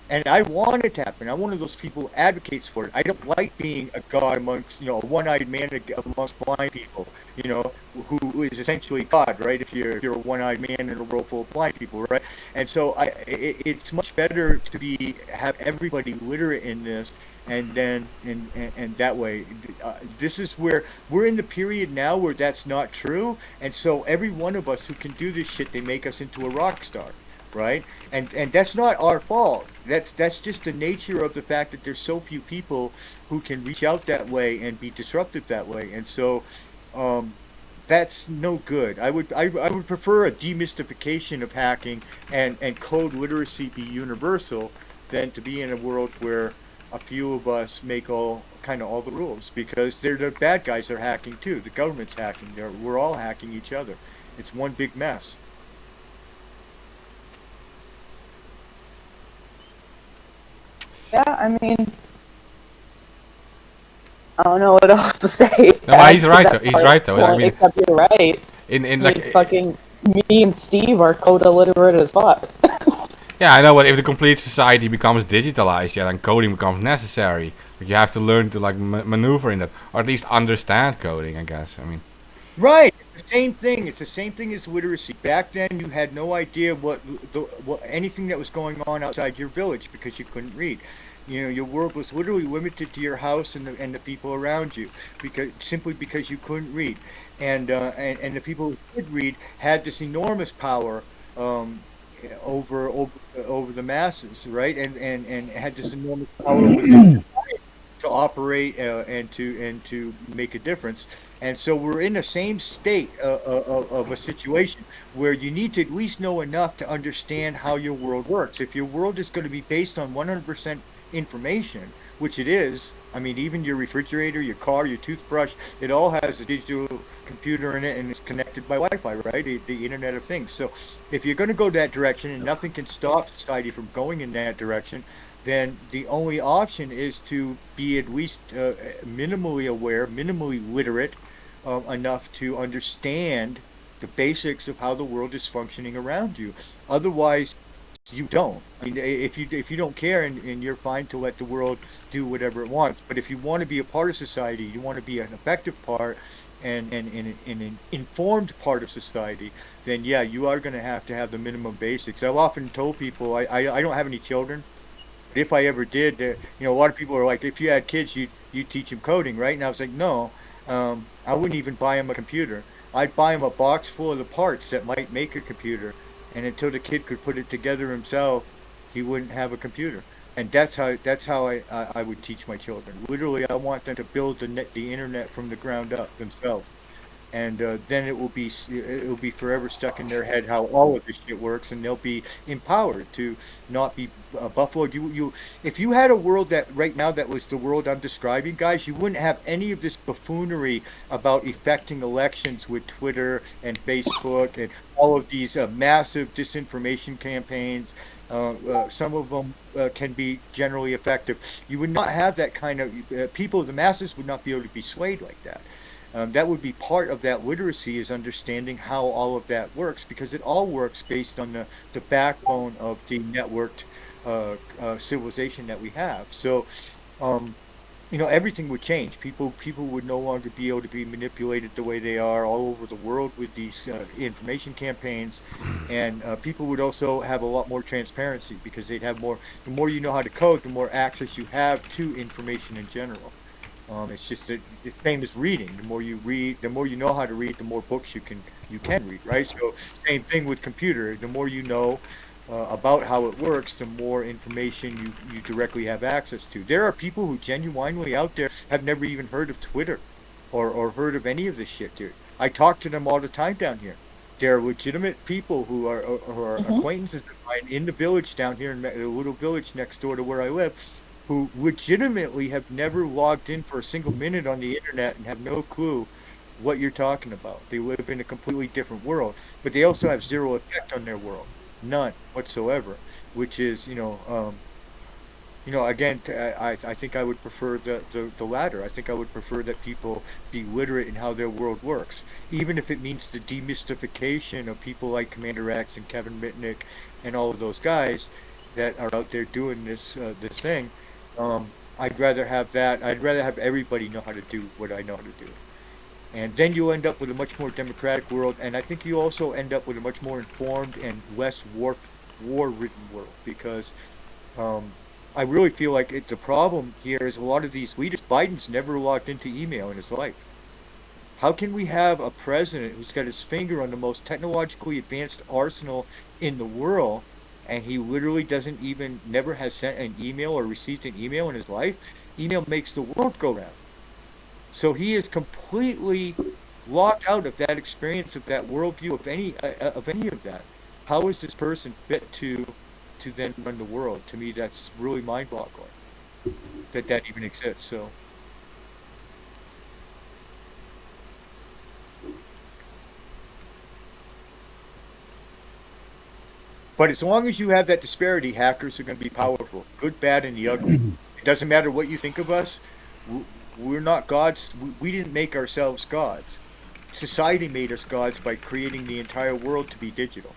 and I want it to happen, I'm one of those people who advocates for it. I don't like being a god amongst, a one-eyed man amongst blind people, who is essentially God, right? If you're a one-eyed man in a world full of blind people, right? And so it's much better to have everybody literate in this, and then and that way, this is where we're in the period now where that's not true, and so every one of us who can do this shit, they make us into a rock star. Right, and that's not our fault. That's just the nature of the fact that there's so few people who can reach out that way and be disruptive that way, and so that's no good. I would prefer a demystification of hacking and code literacy be universal than to be in a world where a few of us make all the rules, because they're the bad guys are hacking too. The government's hacking. We're all hacking each other. It's one big mess. Yeah, I mean, I don't know what else to say. No, he's right though. He's right though. I mean, except you're right. in I mean, like fucking me and Steve are code illiterate as fuck. Yeah, I know, but if the complete society becomes digitalized, yeah, then coding becomes necessary. But you have to learn to like maneuver in that, or at least understand coding, I guess. I mean, Right. It's the same thing. It's the same thing as literacy. Back then, you had no idea what anything that was going on outside your village because you couldn't read. You know, your world was literally limited to your house and the people around you because you couldn't read, and the people who could read had this enormous power um, over the masses, right? And had this enormous power within to operate and to make a difference. And so we're in the same state of a situation where you need to at least know enough to understand how your world works. If your world is going to be based on 100% information, which it is, I mean, even your refrigerator, your car, your toothbrush, it all has a digital computer in it and it's connected by Wi-Fi, right? The Internet of Things. So if you're going to go that direction and nothing can stop society from going in that direction, then the only option is to be at least minimally aware, minimally literate enough to understand the basics of how the world is functioning around you. Otherwise, you don't. I mean, if you don't care and you're fine to let the world do whatever it wants. But if you want to be a part of society, you want to be an effective part and an informed part of society, then yeah, you are going to have the minimum basics. I've often told people I don't have any children. If I ever did, a lot of people are like, if you had kids, you teach them coding, right? And I was like, no, I wouldn't even buy them a computer. I'd buy them a box full of the parts that might make a computer, and until the kid could put it together himself, he wouldn't have a computer. And that's how I would teach my children. Literally, I want them to build the internet from the ground up themselves, and then it will be forever stuck in their head how all of this shit works, and they'll be empowered to not be buffaloed. If you had a world that right now that was the world I'm describing, guys, you wouldn't have any of this buffoonery about effecting elections with Twitter and Facebook and all of these massive disinformation campaigns. Some of them can be generally effective. You would not have that kind of people. The masses would not be able to be swayed like that. That would be part of that literacy is understanding how all of that works because it all works based on the backbone of the networked civilization that we have. So, everything would change. People would no longer be able to be manipulated the way they are all over the world with these information campaigns, and people would also have a lot more transparency because they'd have more. The more you know how to code, the more access you have to information in general. It's just that the same as reading. The more you read, the more you know how to read, the more books you can read, right? So same thing with computer. The more you know about how it works, the more information you directly have access to. There are people who genuinely out there have never even heard of Twitter or heard of any of this shit, dude. I talk to them all the time down here. They're legitimate people who are acquaintances of mine in the village down here in a little village next door to where I live who legitimately have never logged in for a single minute on the internet and have no clue what you're talking about. They live in a completely different world, but they also have zero effect on their world, none whatsoever. Which is, again, I think I would prefer the latter. I think I would prefer that people be literate in how their world works, even if it means the demystification of people like Commander X and Kevin Mitnick and all of those guys that are out there doing this thing. I'd rather have that. I'd rather have everybody know how to do what I know how to do. And then you end up with a much more democratic world, and I think you also end up with a much more informed and less war-ridden world because I really feel like the problem here is a lot of these leaders. Biden's never logged into email in his life. How can we have a president who's got his finger on the most technologically advanced arsenal in the world and he literally never has sent an email or received an email in his life? Email makes the world go round. So he is completely locked out of that experience, of that worldview, of any of that. How is this person fit to then run the world? To me, that's really mind-boggling that even exists. So. But as long as you have that disparity, hackers are going to be powerful, good, bad, and the ugly. It doesn't matter what you think of us. We're not gods. We didn't make ourselves gods. society made us gods by creating the entire world to be digital,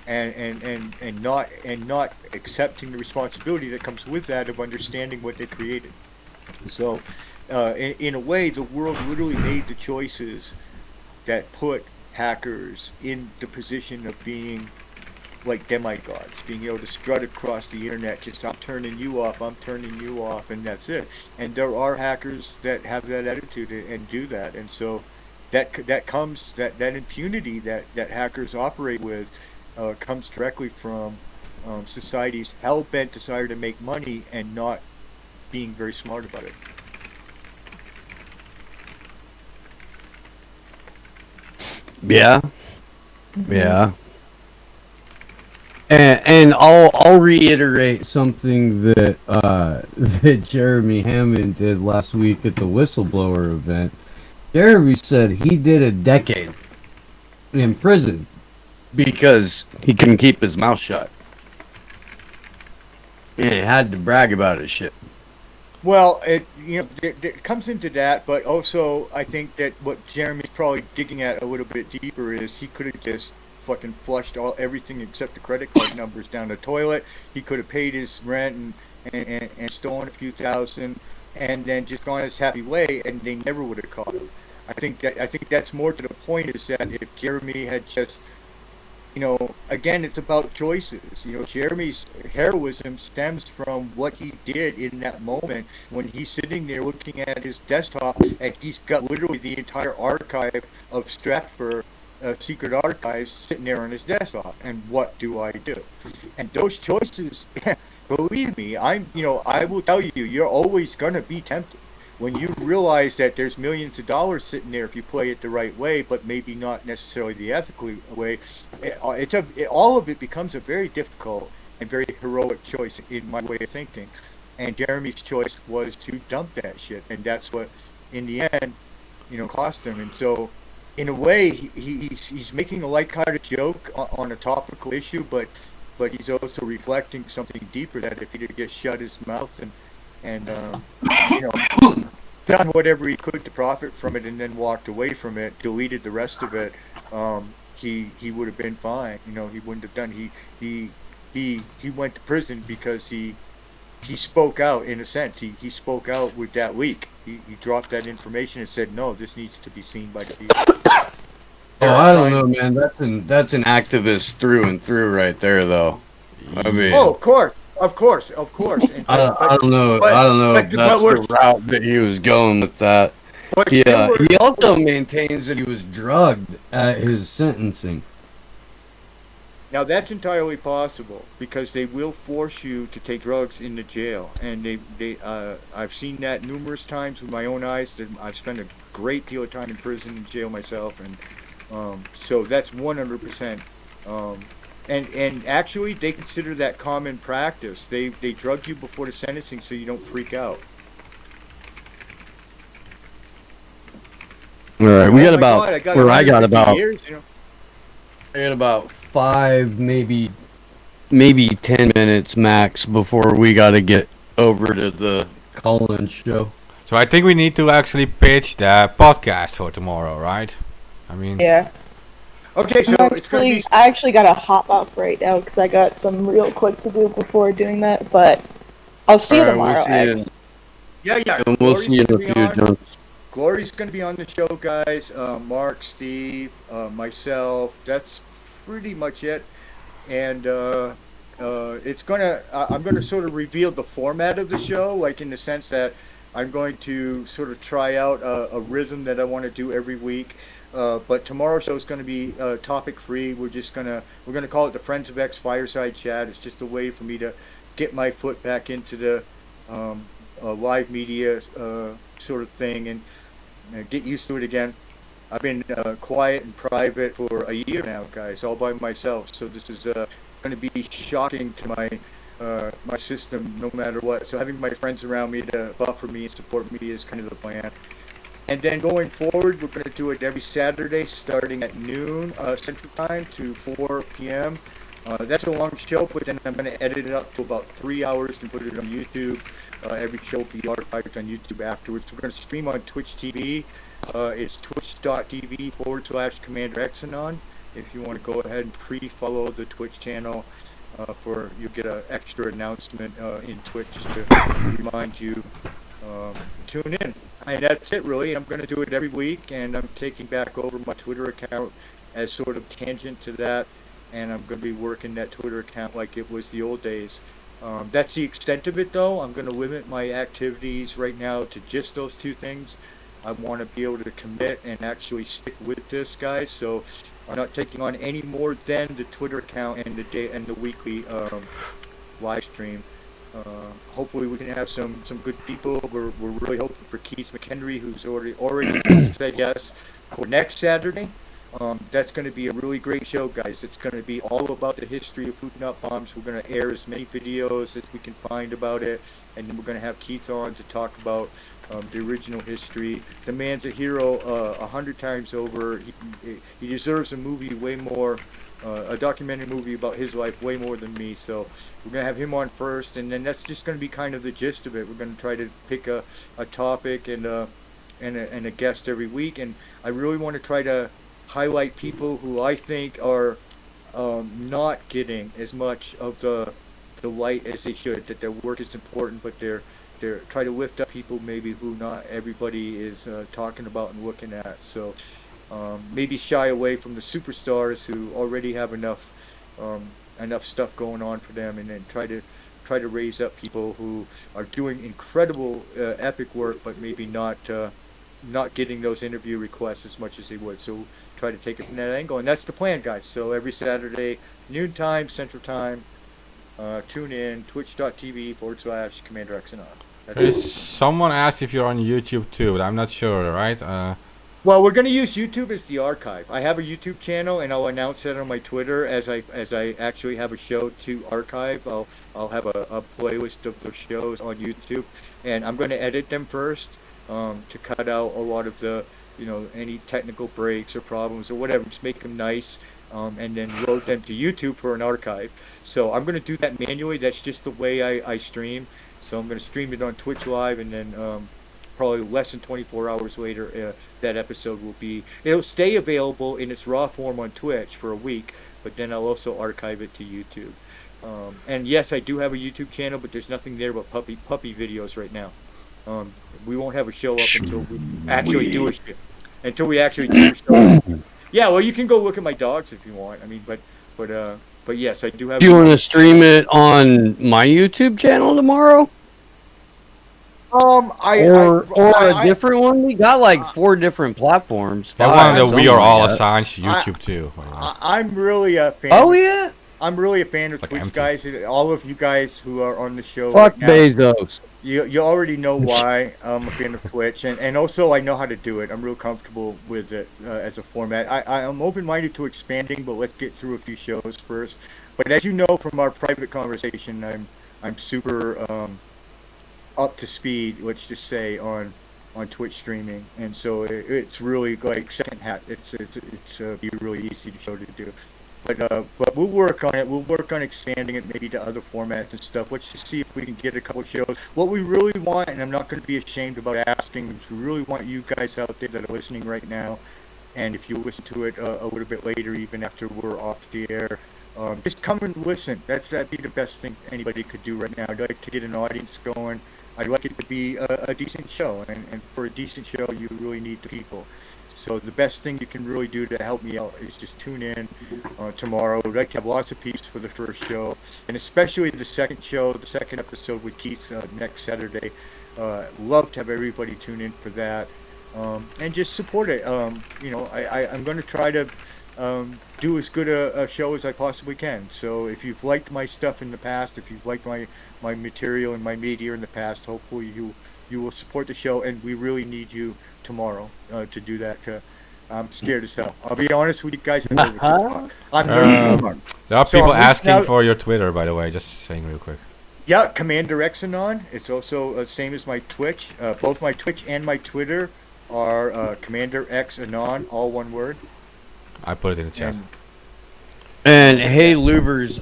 and not accepting the responsibility that comes with that of understanding what they created. So, in a way, the world literally made the choices that put hackers in the position of being like demigods, being able to strut across the internet, just I'm turning you off, and that's it. And there are hackers that have that attitude and do that, and so that impunity that hackers operate with comes directly from society's hell-bent desire to make money and not being very smart about it. Yeah. Yeah. And I'll reiterate something that that Jeremy Hammond did last week at the whistleblower event. Jeremy said he did a decade in prison because he couldn't keep his mouth shut. And he had to brag about his shit. Well, it comes into that, but also I think that what Jeremy's probably digging at a little bit deeper is he could have just fucking flushed everything except the credit card numbers down the toilet. He could have paid his rent and stolen a few thousand, and then just gone his happy way, and they never would have caught him. I think that's more to the point, is that if Jeremy had just, again, it's about choices. Jeremy's heroism stems from what he did in that moment when he's sitting there looking at his desktop and he's got literally the entire archive of Stratford secret archives sitting there on his desktop. And what do I do? And those choices, believe me, I will tell you, you're always gonna be tempted. When you realize that there's millions of dollars sitting there if you play it the right way, but maybe not necessarily the ethical way, all of it becomes a very difficult and very heroic choice in my way of thinking. And Jeremy's choice was to dump that shit, and that's what, in the end, cost him. And so, in a way, he's making a light-hearted joke on a topical issue, but he's also reflecting something deeper, that if he did just shut his mouth and done whatever he could to profit from it, and then walked away from it, deleted the rest of it, he would have been fine. He wouldn't have done. He went to prison because he spoke out. In a sense, he spoke out with that leak. He dropped that information and said, no, this needs to be seen by the people. Oh, I don't know, man. That's an activist through and through right there, though. I mean, of course. And, I don't know. I don't know if that's the route that he was going with that. Yeah, he also maintains that he was drugged at his sentencing. Now that's entirely possible, because they will force you to take drugs in the jail, and I've seen that numerous times with my own eyes. I've spent a great deal of time in prison and jail myself, and so that's 100%. And actually, they consider that common practice. They drug you before the sentencing so you don't freak out. All right, we got about I got years, I got about 5, maybe 10 minutes max before we got to get over to the call-in show. So I think we need to actually pitch the podcast for tomorrow, right? I mean, Yeah. Okay, so it's going to be... I actually got to hop off right now because I got some real quick to do before doing that, but I'll see you tomorrow, we'll see X. Yeah. And we'll see you in a few, John. Glory's going to be on the show, guys. Mark, Steve, myself. That's pretty much it. And it's gonna. I'm going to sort of reveal the format of the show, like in the sense that I'm going to sort of try out a rhythm that I want to do every week. But tomorrow's show is going to be topic free. We're going to call it the Friends of X Fireside Chat. It's just a way for me to get my foot back into the live media sort of thing and get used to it again. I've been quiet and private for a year now, guys, all by myself. So this is going to be shocking to my system, no matter what. So having my friends around me to buffer me and support me is kind of the plan. And then going forward, we're going to do it every Saturday, starting at noon Central Time to 4 p.m. That's a long show, but then I'm going to edit it up to about 3 hours and put it on YouTube. Every show will be archived on YouTube afterwards. We're going to stream on Twitch TV. It's twitch.tv/CommanderXanon. If you want to go ahead and pre-follow the Twitch channel, you'll get an extra announcement in Twitch to remind you tune in. And that's it, really. I'm going to do it every week, and I'm taking back over my Twitter account as sort of tangent to that, and I'm going to be working that Twitter account like it was the old days. That's the extent of it, though. I'm going to limit my activities right now to just those two things. I want to be able to commit and actually stick with this, guys. So I'm not taking on any more than the Twitter account and the weekly live stream. Hopefully we can have some good people. We're really hoping for Keith McHenry, who's already said yes for next Saturday. That's going to be a really great show, guys. It's going to be all about the history of food not bombs. We're going to air as many videos as we can find about it, and then we're going to have Keith on to talk about the original history. The man's a hero 100 times over. He deserves a movie way more, a documentary movie about his life way more than me. So we're going to have him on first, and then that's just going to be kind of the gist of it. We're going to try to pick a topic and a guest every week, and I really want to try to highlight people who I think are not getting as much of the light as they should. That their work is important, but they're try to lift up people maybe who not everybody is talking about and looking at. So maybe shy away from the superstars who already have enough stuff going on for them, and then try to raise up people who are doing incredible epic work, but maybe not getting those interview requests as much as they would. So try to take it from that angle, and that's the plan, guys. So every Saturday, noon time, Central Time, tune in, twitch.tv/CommanderXanon. Someone asked if you're on YouTube too, but I'm not sure, right? Well, we're going to use YouTube as the archive. I have a YouTube channel, and I'll announce that on my Twitter as I actually have a show to archive. I'll have a playlist of those shows on YouTube, and I'm going to edit them first to cut out a lot of the, any technical breaks or problems or whatever. Just make them nice, and then load them to YouTube for an archive. So I'm going to do that manually. That's just the way I stream. So I'm going to stream it on Twitch Live, and then probably less than 24 hours later, that episode it'll stay available in its raw form on Twitch for a week, but then I'll also archive it to YouTube. And yes, I do have a YouTube channel, but there's nothing there but puppy videos right now. We won't have a show up until we actually do a show. Until we actually do a show. Yeah, well, you can go look at my dogs if you want. I mean, but yes, I do have. Do you want to stream it on my YouTube channel tomorrow? Or a different one? We got like 4 different platforms. That one that we are all assigned to YouTube too. I'm really a fan. Oh yeah. I'm really a fan of Twitch, guys. All of you guys who are on the show. Fuck right now, Bezos. You already know why I'm a fan of Twitch, and also I know how to do it. I'm real comfortable with it as a format. I'm open-minded to expanding, but let's get through a few shows first. But as you know from our private conversation, I'm super up to speed, let's just say, on Twitch streaming, and so it's really like second hat. It's be really easy to show to do. But we'll work on it. We'll work on expanding it maybe to other formats and stuff. Let's just see if we can get a couple shows. What we really want, and I'm not going to be ashamed about asking, is we really want you guys out there that are listening right now, and if you listen to it a little bit later, even after we're off the air, just come and listen. That'd be the best thing anybody could do right now. I'd like to get an audience going. I'd like it to be a decent show, and for a decent show, you really need the people. So the best thing you can really do to help me out is just tune in tomorrow. We'd like to have lots of peeps for the first show, and especially the second show, the second episode with Keith next Saturday. Love to have everybody tune in for that, and just support it. I'm going to try to do as good a show as I possibly can. So if you've liked my stuff in the past, if you've liked my material and my media in the past, hopefully you will support the show, and we really need you tomorrow to do that. I'm scared as hell. I'll be honest with you guys. I'm nervous as fuck. I'm nervous as fuck. There are people asking for your Twitter, by the way. Just saying real quick. Yeah, CommanderXanon. It's also same as my Twitch. Both my Twitch and my Twitter are CommanderXanon, all one word. I put it in the chat. And hey, Lubers,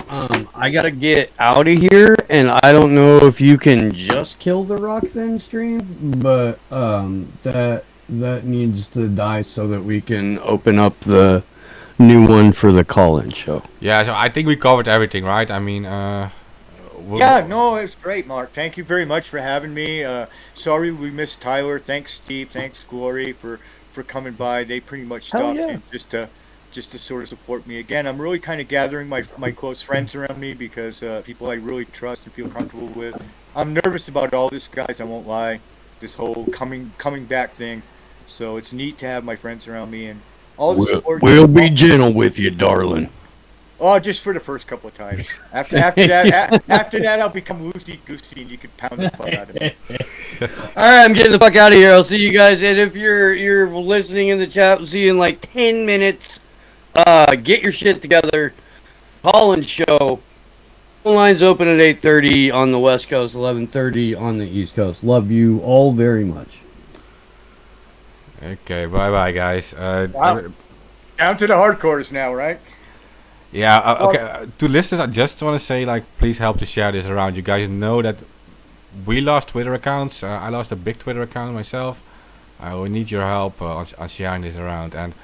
I gotta get out of here, and I don't know if you can just kill the Rock Then stream, but that that needs to die so that we can open up the new one for the call-in show. Yeah, so I think we covered everything, right? I mean, Yeah, no, it's great, Mark. Thank you very much for having me. Sorry we missed Tyler. Thanks, Steve. Thanks, Glory, for coming by. They pretty much Hell stopped yeah. in just to sort of support me. Again, I'm really kind of gathering my close friends around me because people I really trust and feel comfortable with. I'm nervous about all this, guys. I won't lie. This whole coming back thing. So it's neat to have my friends around me and all the support. We'll be gentle with you, darling. Oh, just for the first couple of times. After that, I'll become loosey goosey, and you can pound the fuck out of me. All right, I'm getting the fuck out of here. I'll see you guys. And if you're listening in the chat, we'll see you in like 10 minutes. Get your shit together. Call-in show. Phone lines open at 8:30 on the West Coast, 11:30 on the East Coast. Love you all very much. okay, bye bye, guys. Wow. Down to the hardcores now, right? Yeah, okay. To listeners, I just want to say, like, please help to share this around. You guys know that we lost Twitter accounts. I lost a big Twitter account myself. We need your help on sharing this around. And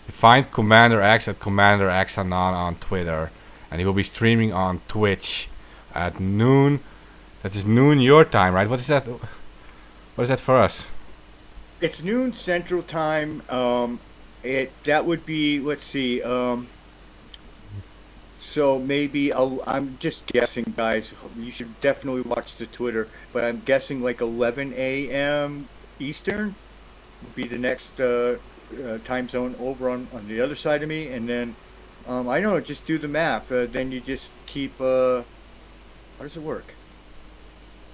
find Commander X at Commander X Anon on Twitter, and he will be streaming on Twitch at noon. That is noon your time, right? What is that? What is that for us? It's noon Central Time. That would be, let's see. So maybe I'm just guessing, guys. You should definitely watch the Twitter, but I'm guessing like 11 a.m. Eastern would be the next time zone over on the other side of me, and then I know, just do the math. Then you just keep. How does it work?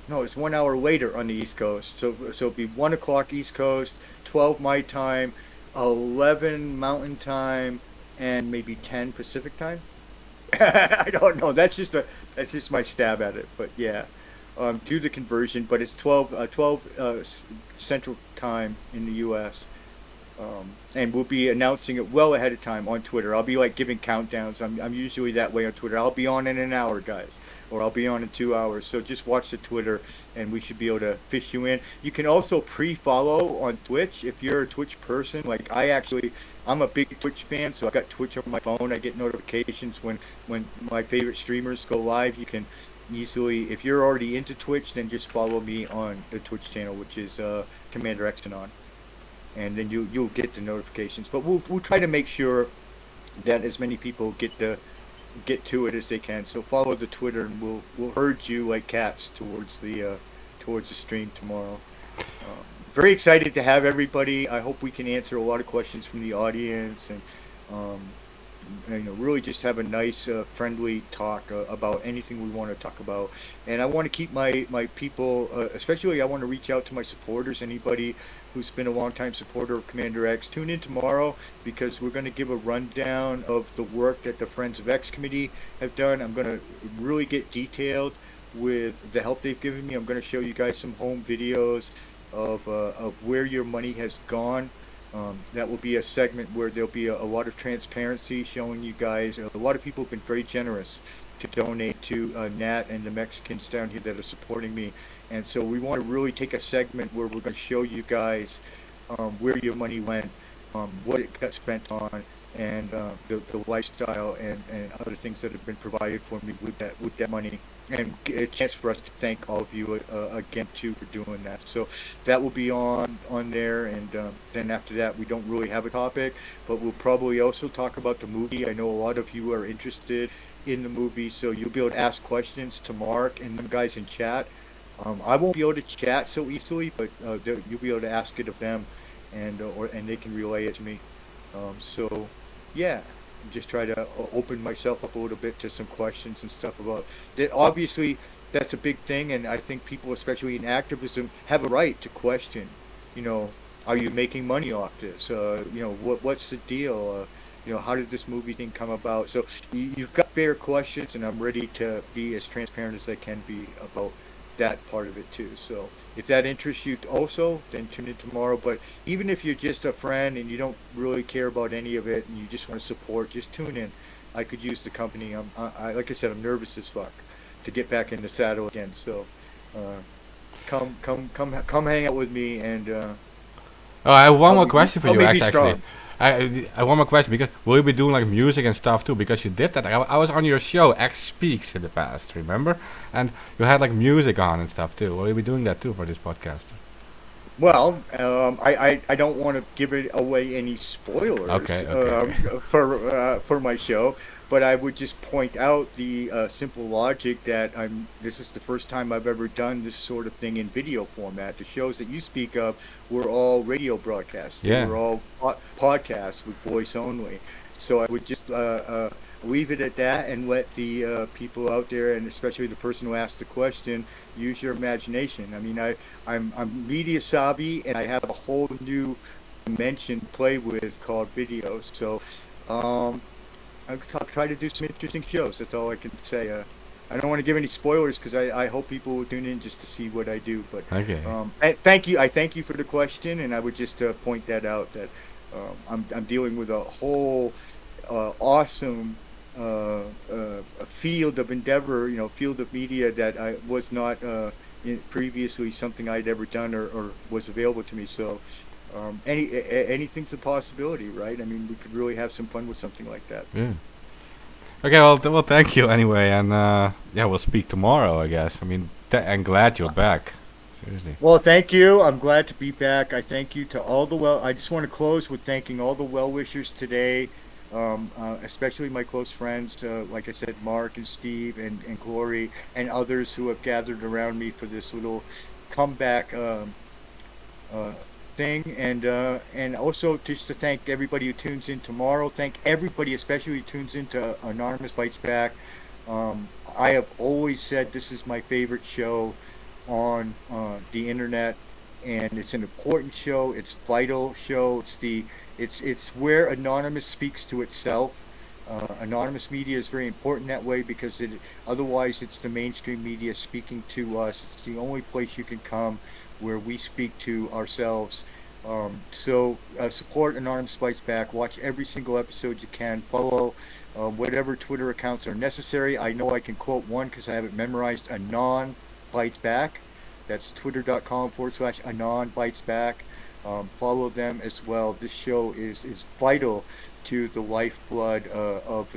No, it's 1 hour later on the East Coast. So it'll be 1 o'clock East Coast, 12 my time, 11 Mountain Time, and maybe 10 Pacific Time. I don't know. That's just my stab at it. But yeah, do the conversion. But it's 12 Central Time in the U.S. And we'll be announcing it well ahead of time on Twitter. I'll be like giving countdowns. I'm usually that way on Twitter. I'll be on in an hour, guys, or I'll be on in 2 hours. So just watch the Twitter, and we should be able to fish you in. You can also pre-follow on Twitch if you're a Twitch person. Like I'm a big Twitch fan, so I got Twitch on my phone. I get notifications when my favorite streamers go live. You can easily, if you're already into Twitch, then just follow me on the Twitch channel, which is Commander Xenon. And then you'll get the notifications. But we'll try to make sure that as many people get to it as they can. So follow the Twitter, and we'll herd you like cats towards the stream tomorrow. Very excited to have everybody. I hope we can answer a lot of questions from the audience, and really just have a nice, friendly talk about anything we want to talk about. And I want to keep my people, especially I want to reach out to my supporters, anybody who's been a long-time supporter of Commander X. Tune in tomorrow, because we're going to give a rundown of the work that the Friends of X committee have done. I'm going to really get detailed with the help they've given me. I'm going to show you guys some home videos of where your money has gone. That will be a segment where there'll be a lot of transparency, showing you guys. A lot of people have been very generous to donate to Nat and the Mexicans down here that are supporting me. And so we want to really take a segment where we're going to show you guys where your money went, what it got spent on, and the lifestyle and other things that have been provided for me with that money. And a chance for us to thank all of you again too for doing that. So that will be on there, and then after that we don't really have a topic, but we'll probably also talk about the movie. I know a lot of you are interested in the movie, so you'll be able to ask questions to Mark and them guys in chat. I won't be able to chat so easily, but you'll be able to ask it of them, and they can relay it to me. So yeah, just try to open myself up a little bit to some questions and stuff about that. Obviously, that's a big thing, and I think people, especially in activism, have a right to question. Are you making money off this? What's the deal? How did this movie thing come about? So you've got fair questions, and I'm ready to be as transparent as I can be about that part of it too. So if that interests you also, then tune in tomorrow. But even if you're just a friend and you don't really care about any of it and you just want to support, just tune in. I could use the company. Like I said, I'm nervous as fuck to get back in the saddle again. So come hang out with me, and Oh, I have one more maybe- question for I'll you, maybe actually. strong. I have one more question because will you be doing like music and stuff too? Because you did that. I was on your show, X Speaks, in the past, remember? And you had like music on and stuff too. Will you be doing that too for this podcast? Well, I don't want to give it away any spoilers Okay. for my show, but I would just point out the simple logic that this is the first time I've ever done this sort of thing in video format. The shows that you speak of were all radio broadcasts. They Yeah. were all podcasts with voice only. So I would just leave it at that and let the people out there, and especially the person who asked the question, use your imagination. I mean, I'm media savvy, and I have a whole new dimension to play with called video. So I'll try to do some interesting shows. That's all I can say. I don't want to give any spoilers because I hope people will tune in just to see what I do. But Okay. thank you. I thank you for the question, and I would just point that out that I'm dealing with a whole awesome field of endeavor, field of media that I was not previously something I'd ever done or was available to me. So anything's a possibility, right? I mean, we could really have some fun with something like that. Yeah. Okay. Well, thank you anyway, and yeah, we'll speak tomorrow, I guess. I mean, I'm glad you're back. Seriously. Well, thank you. I'm glad to be back. I thank you to all the I just want to close with thanking all the well wishers today, especially my close friends, like I said, Mark and Steve and Glory and others who have gathered around me for this little comeback thing, and also just to thank everybody who tunes in tomorrow. Thank everybody, especially who tunes into Anonymous Bites Back. I have always said this is my favorite show on the internet, and it's an important show. It's a vital show. It's where Anonymous speaks to itself. Anonymous media is very important that way because otherwise it's the mainstream media speaking to us. It's the only place you can come where we speak to ourselves. So support Anonymous Bites Back. Watch every single episode you can. Follow whatever Twitter accounts are necessary. I know I can quote one because I have it memorized. Anon Bites Back. That's twitter.com/Anon Bites Back. Follow them as well. This show is vital to the lifeblood of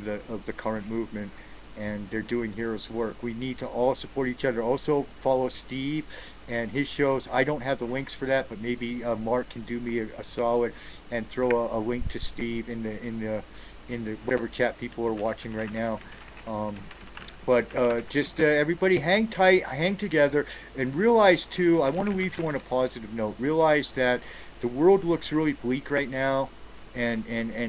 the current movement, and they're doing heroes work. We need to all support each other. Also follow Steve and his shows. I don't have the links for that, but maybe Mark can do me a solid and throw a link to Steve in the whatever chat people are watching right now. But just everybody hang tight, hang together, and realize too, I want to leave you on a positive note. Realize that the world looks really bleak right now, and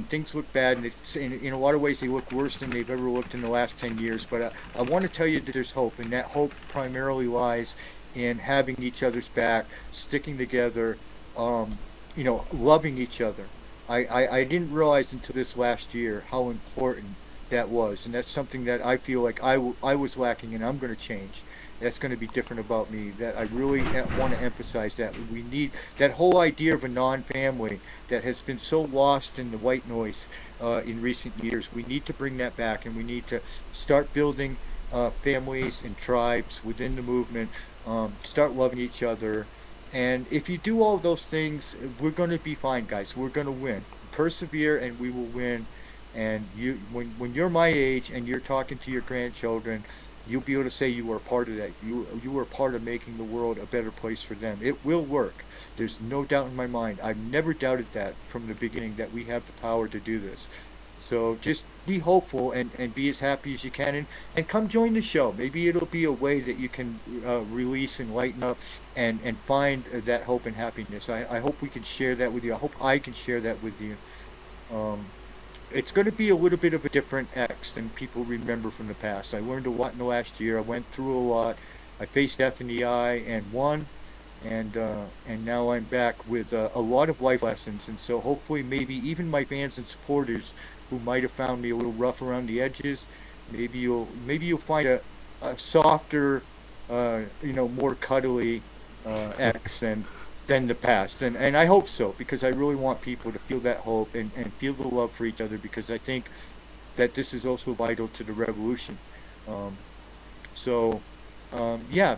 things look bad, and in a lot of ways they look worse than they've ever looked in the last 10 years. But I want to tell you that there's hope, and that hope primarily lies in having each other's back, sticking together, loving each other. I didn't realize until this last year how important that was, and that's something that I feel like I was lacking, and I'm going to change. That's going to be different about me. That I really want to emphasize that we need that whole idea of a non-family that has been so lost in the white noise in recent years. We need to bring that back, and we need to start building families and tribes within the movement. Start loving each other, and if you do all those things, we're going to be fine, guys. We're going to win. Persevere, and we will win. And when you're my age and you're talking to your grandchildren, you'll be able to say you were a part of that. You were a part of making the world a better place for them. It will work. There's no doubt in my mind. I've never doubted that from the beginning, that we have the power to do this. So just be hopeful and be as happy as you can, and come join the show. Maybe it'll be a way that you can release and lighten up and find that hope and happiness. I hope we can share that with you. I hope I can share that with you. It's going to be a little bit of a different X than people remember from the past. I learned a lot in the last year. I went through a lot. I faced death in the eye and won, and now I'm back with a lot of life lessons. And so hopefully, maybe even my fans and supporters who might have found me a little rough around the edges, maybe you'll find a softer, more cuddly X than the past, and I hope so, because I really want people to feel that hope and feel the love for each other, because I think that this is also vital to the revolution.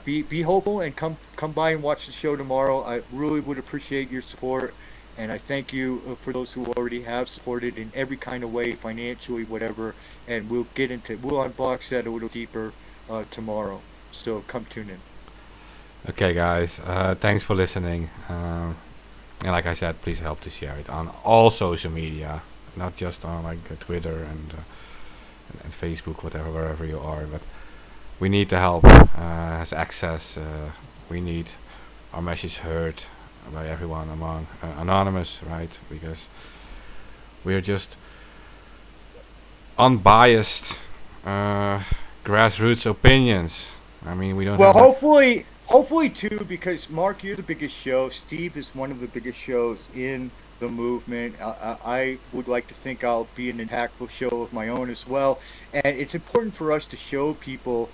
Be hopeful and come by and watch the show tomorrow. I really would appreciate your support, And I thank you for those who already have supported in every kind of way, financially, whatever. And we'll unbox that a little deeper tomorrow. So come tune in. Okay, guys. Thanks for listening. And like I said, please help to share it on all social media, not just on like Twitter and Facebook, whatever, wherever you are. But we need the help as access. We need our message heard by everyone among anonymous, right? Because we're just unbiased grassroots opinions. I mean, we don't. Well, have hopefully too, because Mark, you're the biggest show. Steve is one of the biggest shows in the movement. I would like to think I'll be an impactful show of my own as well. And it's important for us to show people,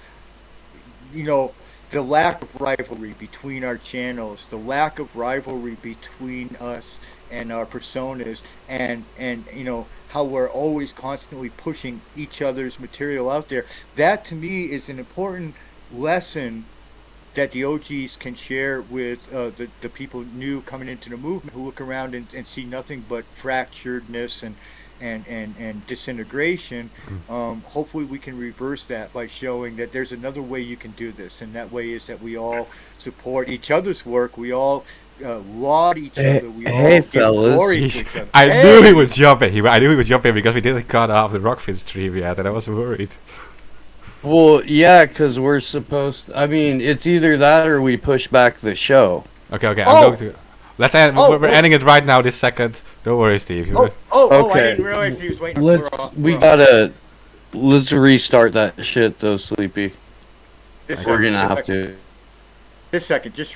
the lack of rivalry between our channels, the lack of rivalry between us and our personas, and how we're always constantly pushing each other's material out there. That to me is an important lesson that the OGs can share with the people new coming into the movement, who look around and see nothing but fracturedness and disintegration. Hopefully we can reverse that by showing that there's another way you can do this, and that way is that we all support each other's work, we all laud each other, we all give fellas. glory to Jeez, each other. I knew he would jump in. I knew he would jump in because we didn't cut off the Rockfin stream yet, and I was worried. Well, yeah, because we're supposed. I mean, it's either that or we push back the show. Okay, I'm Oh! going to. Let's end. We're ending it right now. This second. Don't worry, Steve. I Okay. didn't realize he was waiting Let's restart that shit though, Sleepy. This We're second, gonna this have second. to. This second, just